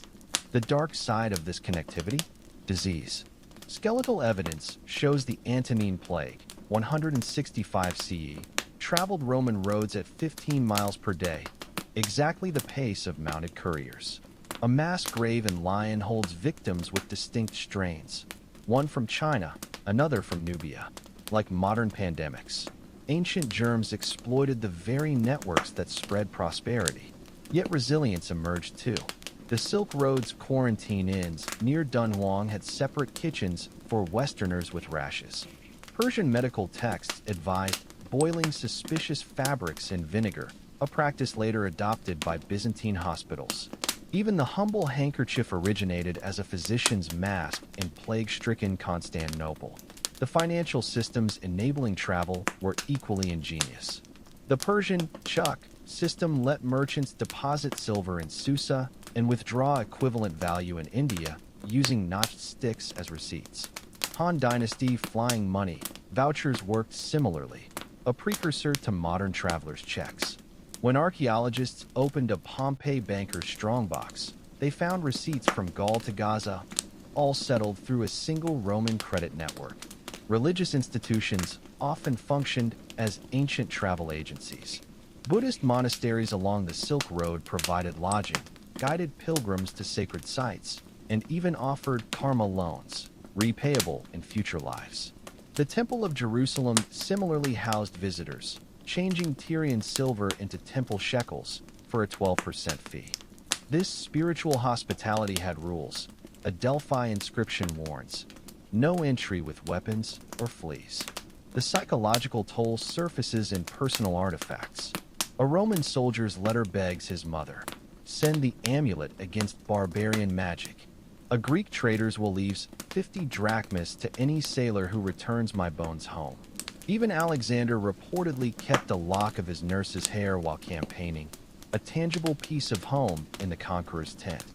S1: The dark side of this connectivity? Disease. Skeletal evidence shows the Antonine Plague, 165 CE, traveled Roman roads at 15 miles per day, exactly the pace of mounted couriers. A mass grave in Lyon holds victims with distinct strains, one from China, another from Nubia. Like modern pandemics, ancient germs exploited the very networks that spread prosperity. Yet resilience emerged too. The Silk Road's quarantine inns near Dunhuang had separate kitchens for Westerners with rashes. Persian medical texts advised boiling suspicious fabrics in vinegar, a practice later adopted by Byzantine hospitals. Even the humble handkerchief originated as a physician's mask in plague-stricken Constantinople. The financial systems enabling travel were equally ingenious. The Persian chuk system let merchants deposit silver in Susa and withdraw equivalent value in India using notched sticks as receipts. Han Dynasty flying money vouchers worked similarly, a precursor to modern travelers' checks. When archaeologists opened a Pompeii banker's strongbox, they found receipts from Gaul to Gaza, all settled through a single Roman credit network. Religious institutions often functioned as ancient travel agencies. Buddhist monasteries along the Silk Road provided lodging, guided pilgrims to sacred sites, and even offered karma loans, repayable in future lives. The Temple of Jerusalem similarly housed visitors, changing Tyrian silver into temple shekels for a 12% fee. This spiritual hospitality had rules. A Delphi inscription warns, no entry with weapons or fleas. The psychological toll surfaces in personal artifacts. A Roman soldier's letter begs his mother, send the amulet against barbarian magic. A Greek trader's will leaves 50 drachmas to any sailor who returns my bones home. Even Alexander reportedly kept a lock of his nurse's hair while campaigning. a tangible piece of home in the conqueror's tent.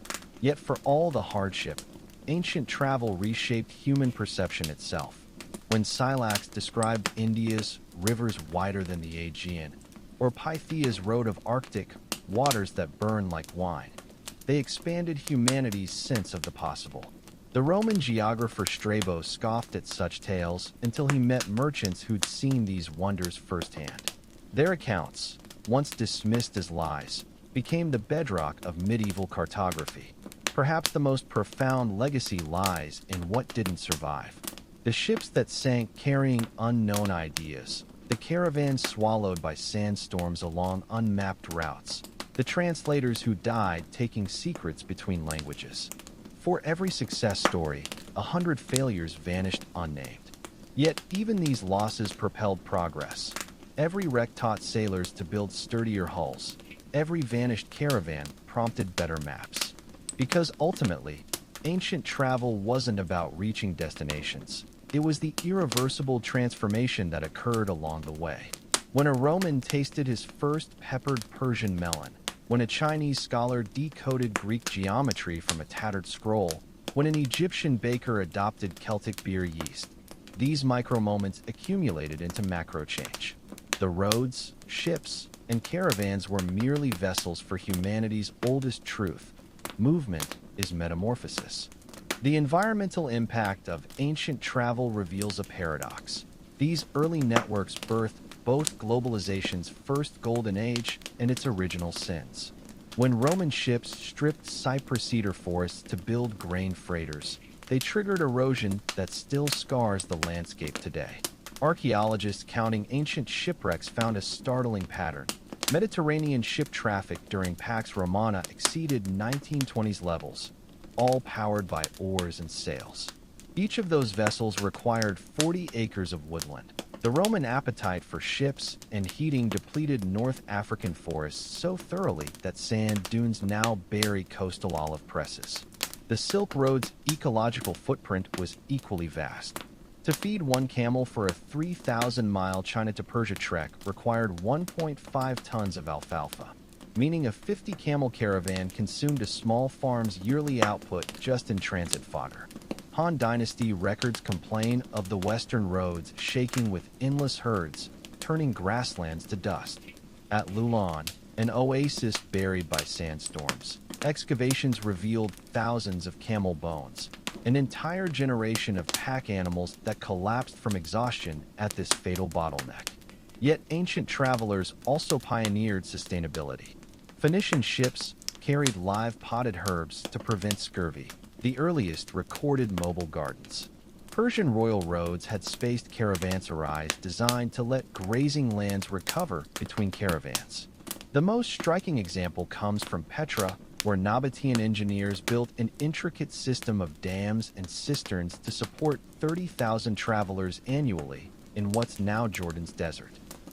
S1: Yet for all the hardship, ancient travel reshaped human perception itself. When Scylax described India's rivers wider than the Aegean, or Pythia's road of Arctic waters that burn like wine, they expanded humanity's sense of the possible. The Roman geographer Strabo scoffed at such tales until he met merchants who'd seen these wonders firsthand. Their accounts, once dismissed as lies, became the bedrock of medieval cartography. Perhaps the most profound legacy lies in what didn't survive. The ships that sank carrying unknown ideas, the caravans swallowed by sandstorms along unmapped routes, the translators who died taking secrets between languages. For every success story, 100 failures vanished unnamed. Yet even these losses propelled progress. Every wreck taught sailors to build sturdier hulls. Every vanished caravan prompted better maps. Because ultimately, ancient travel wasn't about reaching destinations. It was the irreversible transformation that occurred along the way. When a Roman tasted his first peppered Persian melon, when a Chinese scholar decoded Greek geometry from a tattered scroll, when an Egyptian baker adopted Celtic beer yeast, these micro-moments accumulated into macro change. The roads, ships, and caravans were merely vessels for humanity's oldest truth: movement is metamorphosis. The environmental impact of ancient travel reveals a paradox. These early networks birthed both globalization's first golden age and its original sins. When Roman ships stripped cypress cedar forests to build grain freighters, they triggered erosion that still scars the landscape today. Archaeologists counting ancient shipwrecks found a startling pattern. Mediterranean ship traffic during Pax Romana exceeded 1920s levels, all powered by oars and sails. Each of those vessels required 40 acres of woodland. The Roman appetite for ships and heating depleted North African forests so thoroughly that sand dunes now bury coastal olive presses. The Silk Road's ecological footprint was equally vast. To feed one camel for a 3,000-mile China to Persia trek required 1.5 tons of alfalfa, meaning a 50-camel caravan consumed a small farm's yearly output just in transit fodder. Han Dynasty records complain of the western roads shaking with endless herds, turning grasslands to dust. At Lulon, an oasis buried by sandstorms, excavations revealed thousands of camel bones, an entire generation of pack animals that collapsed from exhaustion at this fatal bottleneck. Yet ancient travelers also pioneered sustainability. Phoenician ships carried live potted herbs to prevent scurvy, the earliest recorded mobile gardens. Persian royal roads had spaced caravanserais designed to let grazing lands recover between caravans. The most striking example comes from Petra, where Nabatean engineers built an intricate system of dams and cisterns to support 30,000 travelers annually in what's now Jordan's desert.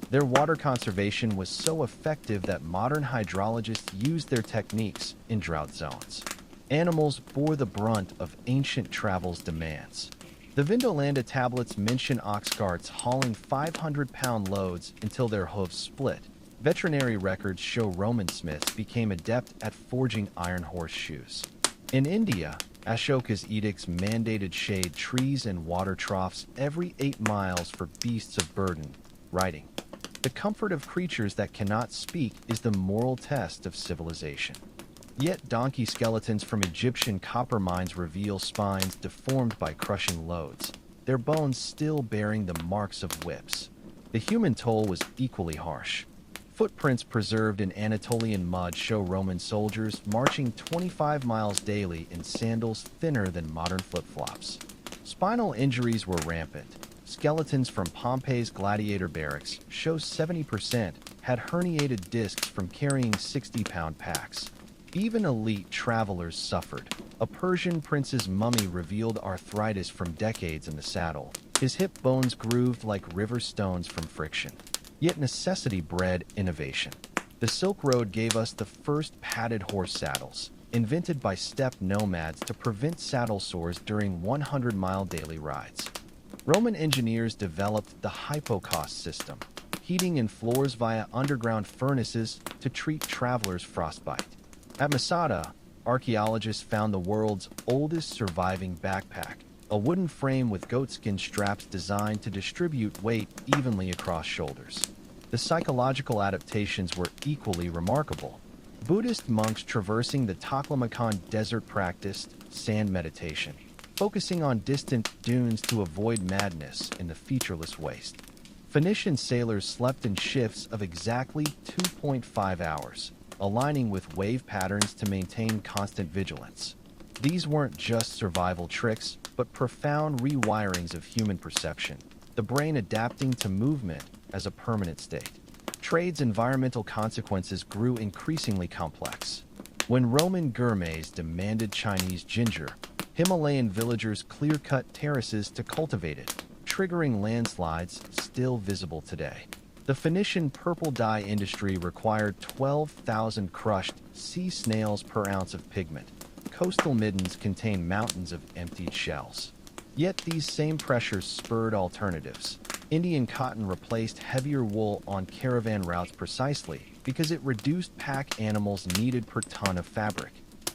S1: Their water conservation was so effective that modern hydrologists used their techniques in drought zones. Animals bore the brunt of ancient travel's demands. The Vindolanda tablets mention ox carts hauling 500-pound loads until their hooves split. Veterinary records show Roman smiths became adept at forging iron horseshoes. In India, Ashoka's edicts mandated shade trees and water troughs every 8 miles for beasts of burden, riding. The comfort of creatures that cannot speak is the moral test of civilization. Yet donkey skeletons from Egyptian copper mines reveal spines deformed by crushing loads, their bones still bearing the marks of whips. The human toll was equally harsh. Footprints preserved in Anatolian mud show Roman soldiers marching 25 miles daily in sandals thinner than modern flip-flops. Spinal injuries were rampant. Skeletons from Pompey's gladiator barracks show 70% had herniated discs from carrying 60-pound packs. Even elite travelers suffered. A Persian prince's mummy revealed arthritis from decades in the saddle, his hip bones grooved like river stones from friction. Yet necessity bred innovation. The Silk Road gave us the first padded horse saddles, invented by steppe nomads to prevent saddle sores during 100-mile daily rides. Roman engineers developed the hypocaust system, heating in floors via underground furnaces to treat travelers' frostbite. At Masada, archaeologists found the world's oldest surviving backpack, a wooden frame with goatskin straps designed to distribute weight evenly across shoulders. The psychological adaptations were equally remarkable. Buddhist monks traversing the Taklamakan desert practiced sand meditation, focusing on distant dunes to avoid madness in the featureless waste. Phoenician sailors slept in shifts of exactly 2.5 hours, aligning with wave patterns to maintain constant vigilance. These weren't just survival tricks, but profound rewirings of human perception, the brain adapting to movement as a permanent state. Trade's environmental consequences grew increasingly complex. When Roman gourmets demanded Chinese ginger, Himalayan villagers clear-cut terraces to cultivate it, triggering landslides still visible today. The Phoenician purple dye industry required 12,000 crushed sea snails per ounce of pigment. Coastal middens contain mountains of emptied shells. Yet these same pressures spurred alternatives. Indian cotton replaced heavier wool on caravan routes precisely because it reduced pack animals needed per ton of fabric.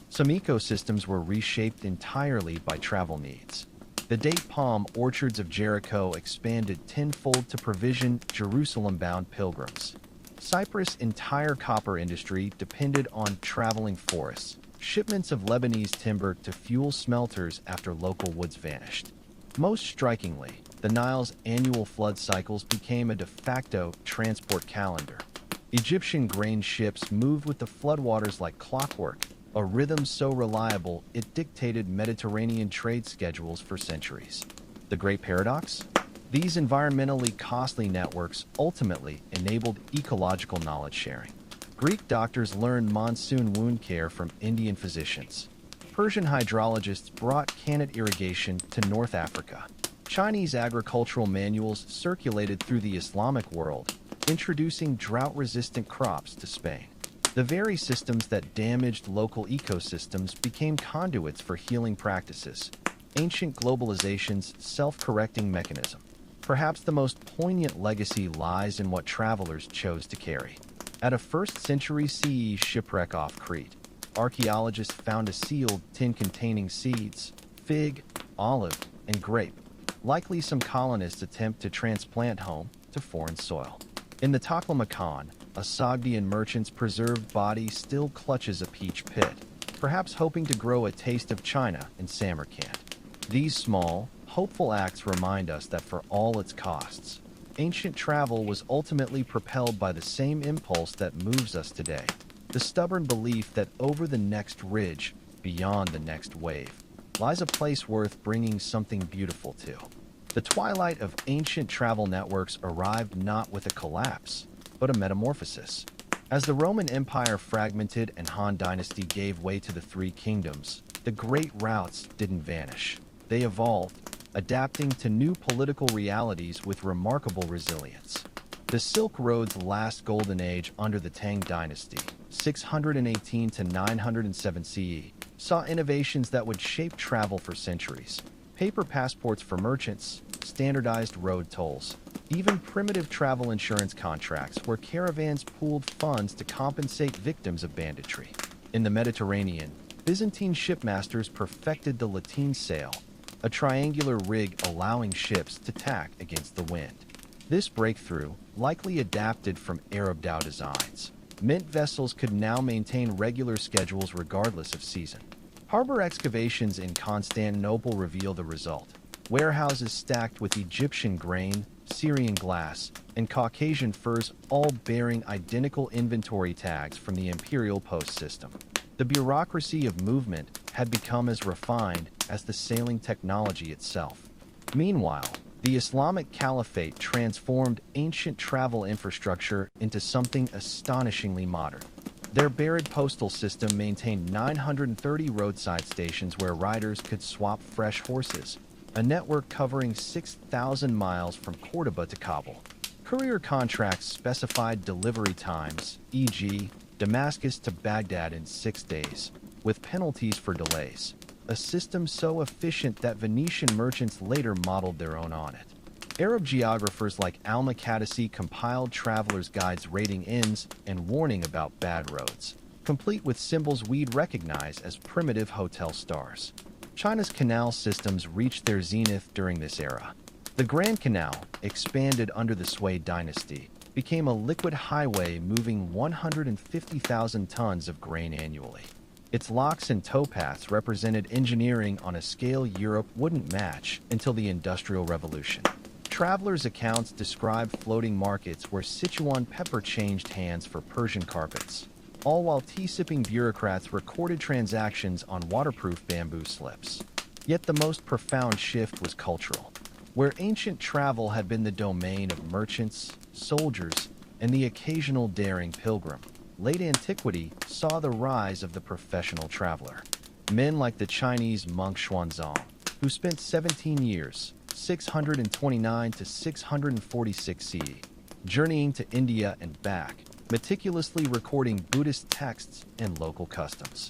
S1: Some ecosystems were reshaped entirely by travel needs. The date palm orchards of Jericho expanded tenfold to provision Jerusalem-bound pilgrims. Cyprus' entire copper industry depended on traveling forests, shipments of Lebanese timber to fuel smelters after local woods vanished. Most strikingly, the Nile's annual flood cycles became a de facto transport calendar. Egyptian grain ships moved with the floodwaters like clockwork, a rhythm so reliable it dictated Mediterranean trade schedules for centuries. The Great Paradox? These environmentally costly networks ultimately enabled ecological knowledge sharing. Greek doctors learned monsoon wound care from Indian physicians. Persian hydrologists brought cannet irrigation to North Africa. Chinese agricultural manuals circulated through the Islamic world, introducing drought-resistant crops to Spain. The very systems that damaged local ecosystems became conduits for healing practices, ancient globalization's self-correcting mechanism. Perhaps the most poignant legacy lies in what travelers chose to carry. At a 1st century CE shipwreck off Crete, archaeologists found a sealed tin containing seeds, fig, olive, and grape. Likely some colonists' attempt to transplant home to foreign soil. In the Taklamakan, a Sogdian merchant's preserved body still clutches a peach pit, perhaps hoping to grow a taste of China in Samarkand. These small, hopeful acts remind us that for all its costs, ancient travel was ultimately propelled by the same impulse that moves us today, the stubborn belief that over the next ridge, beyond the next wave, lies a place worth bringing something beautiful to. The twilight of ancient travel networks arrived not with a collapse, but a metamorphosis. As the Roman Empire fragmented and Han Dynasty gave way to the Three Kingdoms, the great routes didn't vanish. They evolved, adapting to new political realities with remarkable resilience. The Silk Road's last golden age under the Tang Dynasty, 618 to 907 CE, saw innovations that would shape travel for centuries. Paper passports for merchants, standardized road tolls, even primitive travel insurance contracts where caravans pooled funds to compensate victims of banditry. In the Mediterranean, Byzantine shipmasters perfected the lateen sail, a triangular rig allowing ships to tack against the wind. This breakthrough, likely adapted from Arab dhow designs, meant vessels could now maintain regular schedules regardless of season. Harbor excavations in Constantinople reveal the result. Warehouses stacked with Egyptian grain, Syrian glass, and Caucasian furs, all bearing identical inventory tags from the imperial post system. The bureaucracy of movement had become as refined as the sailing technology itself. Meanwhile, the Islamic Caliphate transformed ancient travel infrastructure into something astonishingly modern. Their buried postal system maintained 930 roadside stations where riders could swap fresh horses, a network covering 6,000 miles from Cordoba to Kabul. Courier contracts specified delivery times, e.g., Damascus to Baghdad in 6 days, with penalties for delays, a system so efficient that Venetian merchants later modeled their own on it. Arab geographers like Al-Makadisi compiled travelers' guides rating inns and warning about bad roads, complete with symbols we'd recognize as primitive hotel stars. China's canal systems reached their zenith during this era. The Grand Canal, expanded under the Sui dynasty, became a liquid highway moving 150,000 tons of grain annually. Its locks and towpaths represented engineering on a scale Europe wouldn't match until the Industrial Revolution. Travelers' accounts describe floating markets where Sichuan pepper changed hands for Persian carpets, all while tea-sipping bureaucrats recorded transactions on waterproof bamboo slips. Yet the most profound shift was cultural. Where ancient travel had been the domain of merchants, soldiers, and the occasional daring pilgrim, late antiquity saw the rise of the professional traveler. Men like the Chinese monk Xuanzang, who spent 17 years, 629 to 646 CE, journeying to India and back, meticulously recording Buddhist texts and local customs.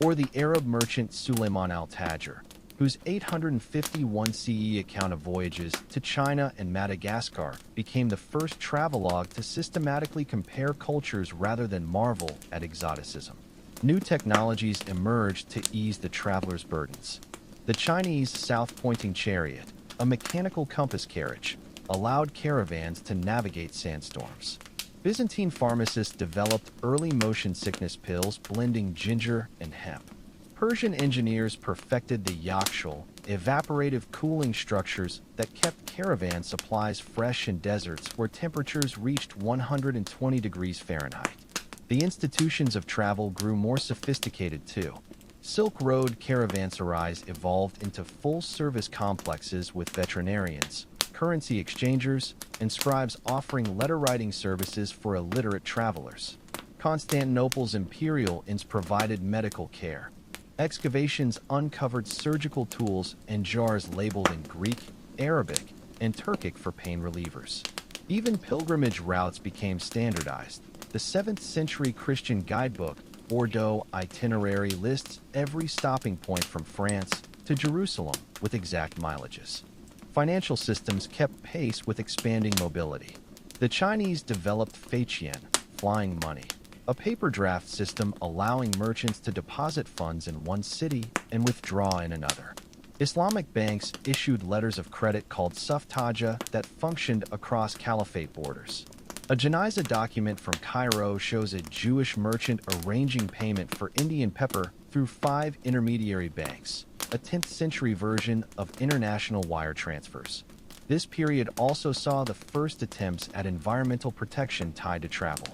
S1: Or the Arab merchant Suleiman al-Tajir, whose 851 CE account of voyages to China and Madagascar became the first travelogue to systematically compare cultures rather than marvel at exoticism. New technologies emerged to ease the traveler's burdens. The Chinese south-pointing chariot, a mechanical compass carriage, allowed caravans to navigate sandstorms. Byzantine pharmacists developed early motion sickness pills blending ginger and hemp. Persian engineers perfected the yakshul, evaporative cooling structures that kept caravan supplies fresh in deserts where temperatures reached 120 degrees Fahrenheit. The institutions of travel grew more sophisticated too. Silk Road caravanserais evolved into full-service complexes with veterinarians, currency exchangers, and scribes offering letter-writing services for illiterate travelers. Constantinople's imperial inns provided medical care. Excavations uncovered surgical tools and jars labeled in Greek, Arabic, and Turkic for pain relievers. Even pilgrimage routes became standardized. The 7th century Christian guidebook, Bordeaux Itinerary, lists every stopping point from France to Jerusalem with exact mileages. Financial systems kept pace with expanding mobility. The Chinese developed feiqian, flying money, a paper draft system allowing merchants to deposit funds in one city and withdraw in another. Islamic banks issued letters of credit called suftaja that functioned across caliphate borders. A Janaza document from Cairo shows a Jewish merchant arranging payment for Indian pepper through 5 intermediary banks, a 10th century version of international wire transfers. This period also saw the first attempts at environmental protection tied to travel.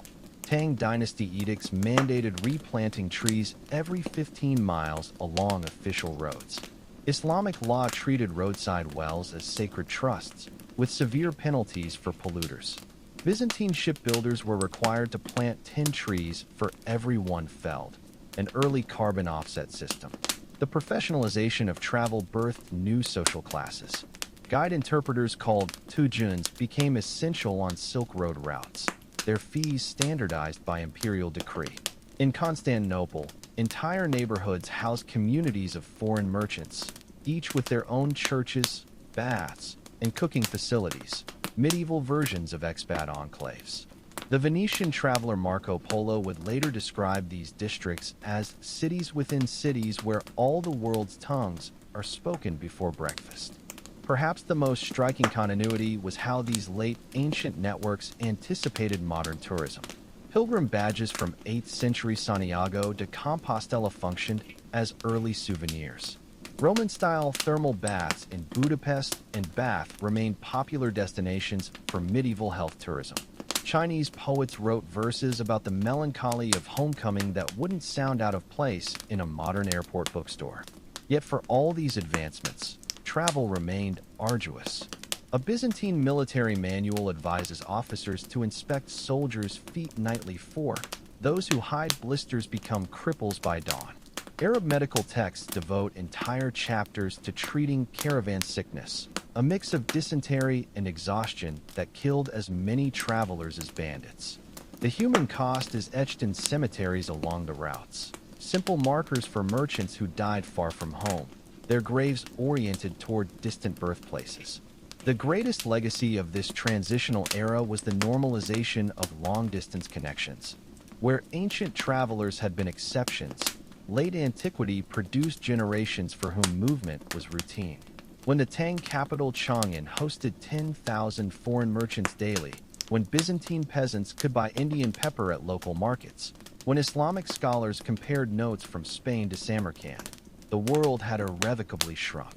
S1: Tang Dynasty edicts mandated replanting trees every 15 miles along official roads. Islamic law treated roadside wells as sacred trusts, with severe penalties for polluters. Byzantine shipbuilders were required to plant 10 trees for every one felled, an early carbon offset system. The professionalization of travel birthed new social classes. Guide interpreters called tujuns became essential on Silk Road routes, their fees standardized by imperial decree. In Constantinople, entire neighborhoods housed communities of foreign merchants, each with their own churches, baths, and cooking facilities, medieval versions of expat enclaves. The Venetian traveler Marco Polo would later describe these districts as cities within cities where all the world's tongues are spoken before breakfast. Perhaps the most striking continuity was how these late ancient networks anticipated modern tourism. Pilgrim badges from 8th century Santiago de Compostela functioned as early souvenirs. Roman-style thermal baths in Budapest and Bath remained popular destinations for medieval health tourism. Chinese poets wrote verses about the melancholy of homecoming that wouldn't sound out of place in a modern airport bookstore. Yet for all these advancements, travel remained arduous. A Byzantine military manual advises officers to inspect soldiers' feet nightly for those who hide blisters become cripples by dawn. Arab medical texts devote entire chapters to treating caravan sickness, a mix of dysentery and exhaustion that killed as many travelers as bandits. The human cost is etched in cemeteries along the routes, simple markers for merchants who died far from home, their graves oriented toward distant birthplaces. The greatest legacy of this transitional era was the normalization of long-distance connections. Where ancient travelers had been exceptions, late antiquity produced generations for whom movement was routine. When the Tang capital Chang'an hosted 10,000 foreign merchants daily, when Byzantine peasants could buy Indian pepper at local markets, when Islamic scholars compared notes from Spain to Samarkand, the world had irrevocably shrunk.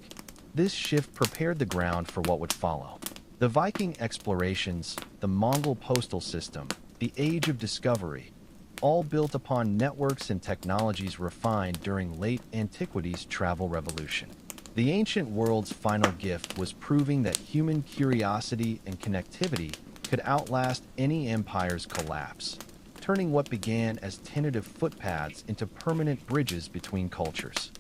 S1: This shift prepared the ground for what would follow. The Viking explorations, the Mongol postal system, the Age of Discovery, all built upon networks and technologies refined during late antiquity's travel revolution. The ancient world's final gift was proving that human curiosity and connectivity could outlast any empire's collapse, turning what began as tentative footpaths into permanent bridges between cultures.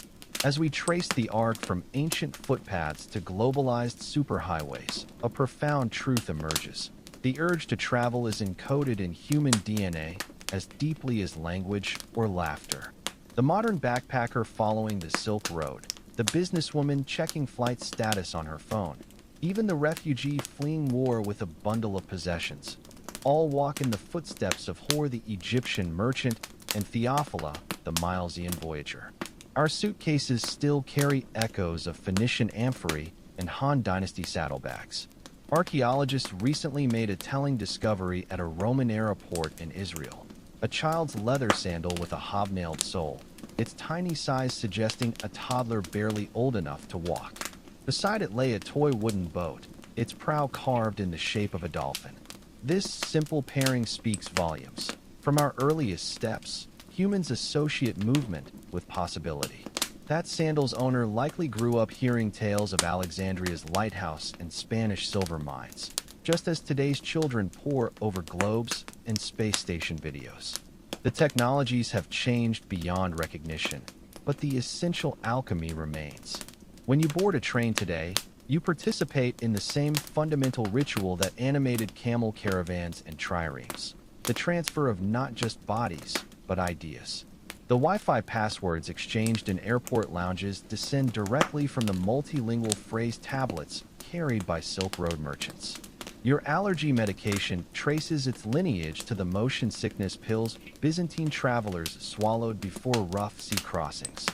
S1: As we trace the arc from ancient footpaths to globalized superhighways, a profound truth emerges. The urge to travel is encoded in human DNA as deeply as language or laughter. The modern backpacker following the Silk Road, the businesswoman checking flight status on her phone, even the refugee fleeing war with a bundle of possessions, all walk in the footsteps of Hor the Egyptian merchant and Theophila the Milesian voyager. Our suitcases still carry echoes of Phoenician amphorae and Han Dynasty saddlebags. Archaeologists recently made a telling discovery at a Roman-era port in Israel. A child's leather sandal with a hobnailed sole, its tiny size suggesting a toddler barely old enough to walk. Beside it lay a toy wooden boat, its prow carved in the shape of a dolphin. This simple pairing speaks volumes. From our earliest steps, humans associate movement with possibility. That sandal's owner likely grew up hearing tales of Alexandria's lighthouse and Spanish silver mines, just as today's children pore over globes and space station videos. The technologies have changed beyond recognition, but the essential alchemy remains. When you board a train today, you participate in the same fundamental ritual that animated camel caravans and triremes, the transfer of not just bodies, but ideas. The Wi-Fi passwords exchanged in airport lounges descend directly from the multilingual phrase tablets carried by Silk Road merchants. Your allergy medication traces its lineage to the motion sickness pills Byzantine travelers swallowed before rough sea crossings.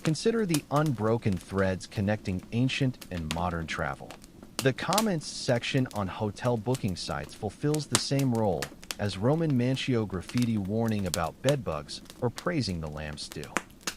S1: Consider the unbroken threads connecting ancient and modern travel. The comments section on hotel booking sites fulfills the same role as Roman Mancio graffiti warning about bedbugs or praising the lamb stew.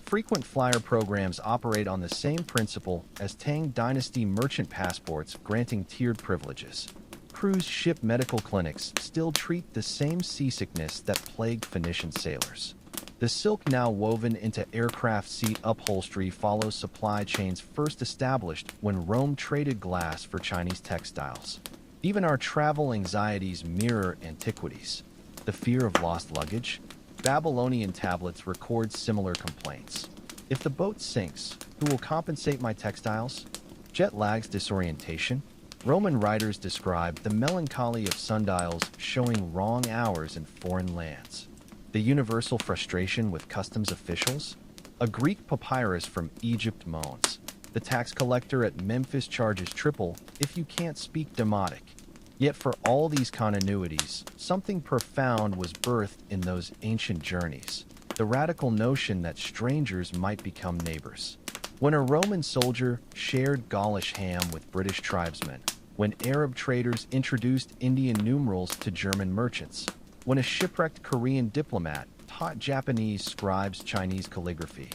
S1: Frequent flyer programs operate on the same principle as Tang Dynasty merchant passports granting tiered privileges. Cruise ship medical clinics still treat the same seasickness that plagued Phoenician sailors. The silk now woven into aircraft seat upholstery follows supply chains first established when Rome traded glass for Chinese textiles. Even our travel anxieties mirror antiquities. The fear of lost luggage? Babylonian tablets record similar complaints. If the boat sinks, who will compensate my textiles? Jet lag's disorientation? Roman writers describe the melancholy of sundials showing wrong hours in foreign lands. The universal frustration with customs officials? A Greek papyrus from Egypt moans. The tax collector at Memphis charges triple if you can't speak Demotic. Yet for all these continuities, something profound was birthed in those ancient journeys. The radical notion that strangers might become neighbors. When a Roman soldier shared Gaulish ham with British tribesmen, when Arab traders introduced Indian numerals to German merchants, when a shipwrecked Korean diplomat taught Japanese scribes Chinese calligraphy.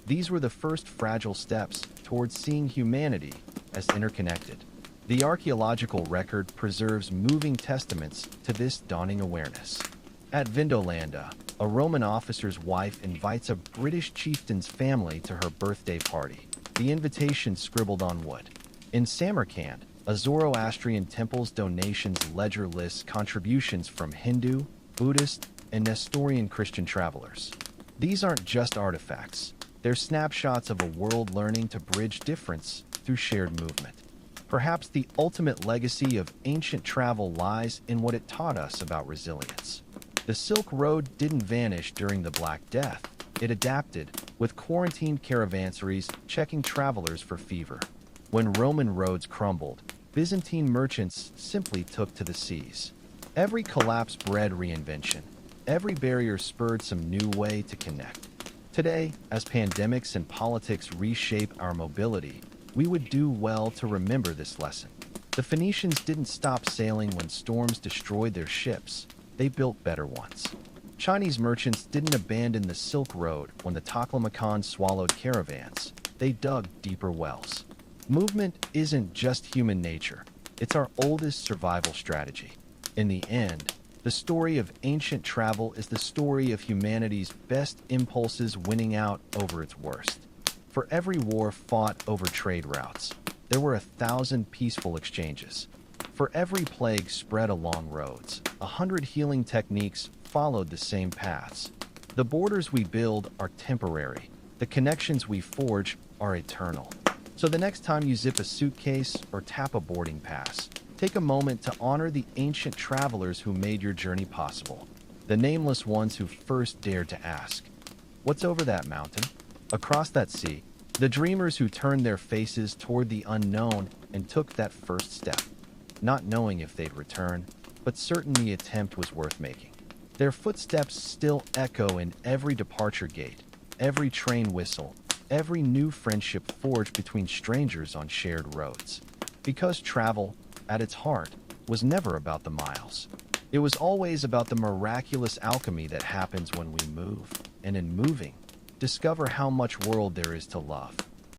S1: These were the first fragile steps towards seeing humanity as interconnected. The archaeological record preserves moving testaments to this dawning awareness. At Vindolanda, a Roman officer's wife invites a British chieftain's family to her birthday party, the invitation scribbled on wood. In Samarkand, a Zoroastrian temple's donations ledger lists contributions from Hindu, Buddhist, and Nestorian Christian travelers. These aren't just artifacts. They're snapshots of a world learning to bridge difference through shared movement. Perhaps the ultimate legacy of ancient travel lies in what it taught us about resilience. The Silk Road didn't vanish during the Black Death. It adapted, with quarantined caravansaries checking travelers for fever. When Roman roads crumbled, Byzantine merchants simply took to the seas. Every collapse bred reinvention. Every barrier spurred some new way to connect. Today, as pandemics and politics reshape our mobility, we would do well to remember this lesson. The Phoenicians didn't stop sailing when storms destroyed their ships. They built better ones. Chinese merchants didn't abandon the Silk Road when the Taklamakan swallowed caravans. They dug deeper wells. Movement isn't just human nature. It's our oldest survival strategy. In the end, the story of ancient travel is the story of humanity's best impulses winning out over its worst. For every war fought over trade routes, there were 1,000 peaceful exchanges. For every plague spread along roads, 100 healing techniques followed the same paths. The borders we build are temporary. The connections we forge are eternal. So the next time you zip a suitcase or tap a boarding pass, take a moment to honor the ancient travelers who made your journey possible. The nameless ones who first dared to ask, "What's over that mountain? Across that sea?" The dreamers who turned their faces toward the unknown and took that first step, not knowing if they'd return, but certain the attempt was worth making. Their footsteps still echo in every departure gate, every train whistle, every new friendship forged between strangers on shared roads. Because travel, at its heart, was never about the miles. It was always about the miraculous alchemy that happens when we move, and in moving, discover how much world there is to love.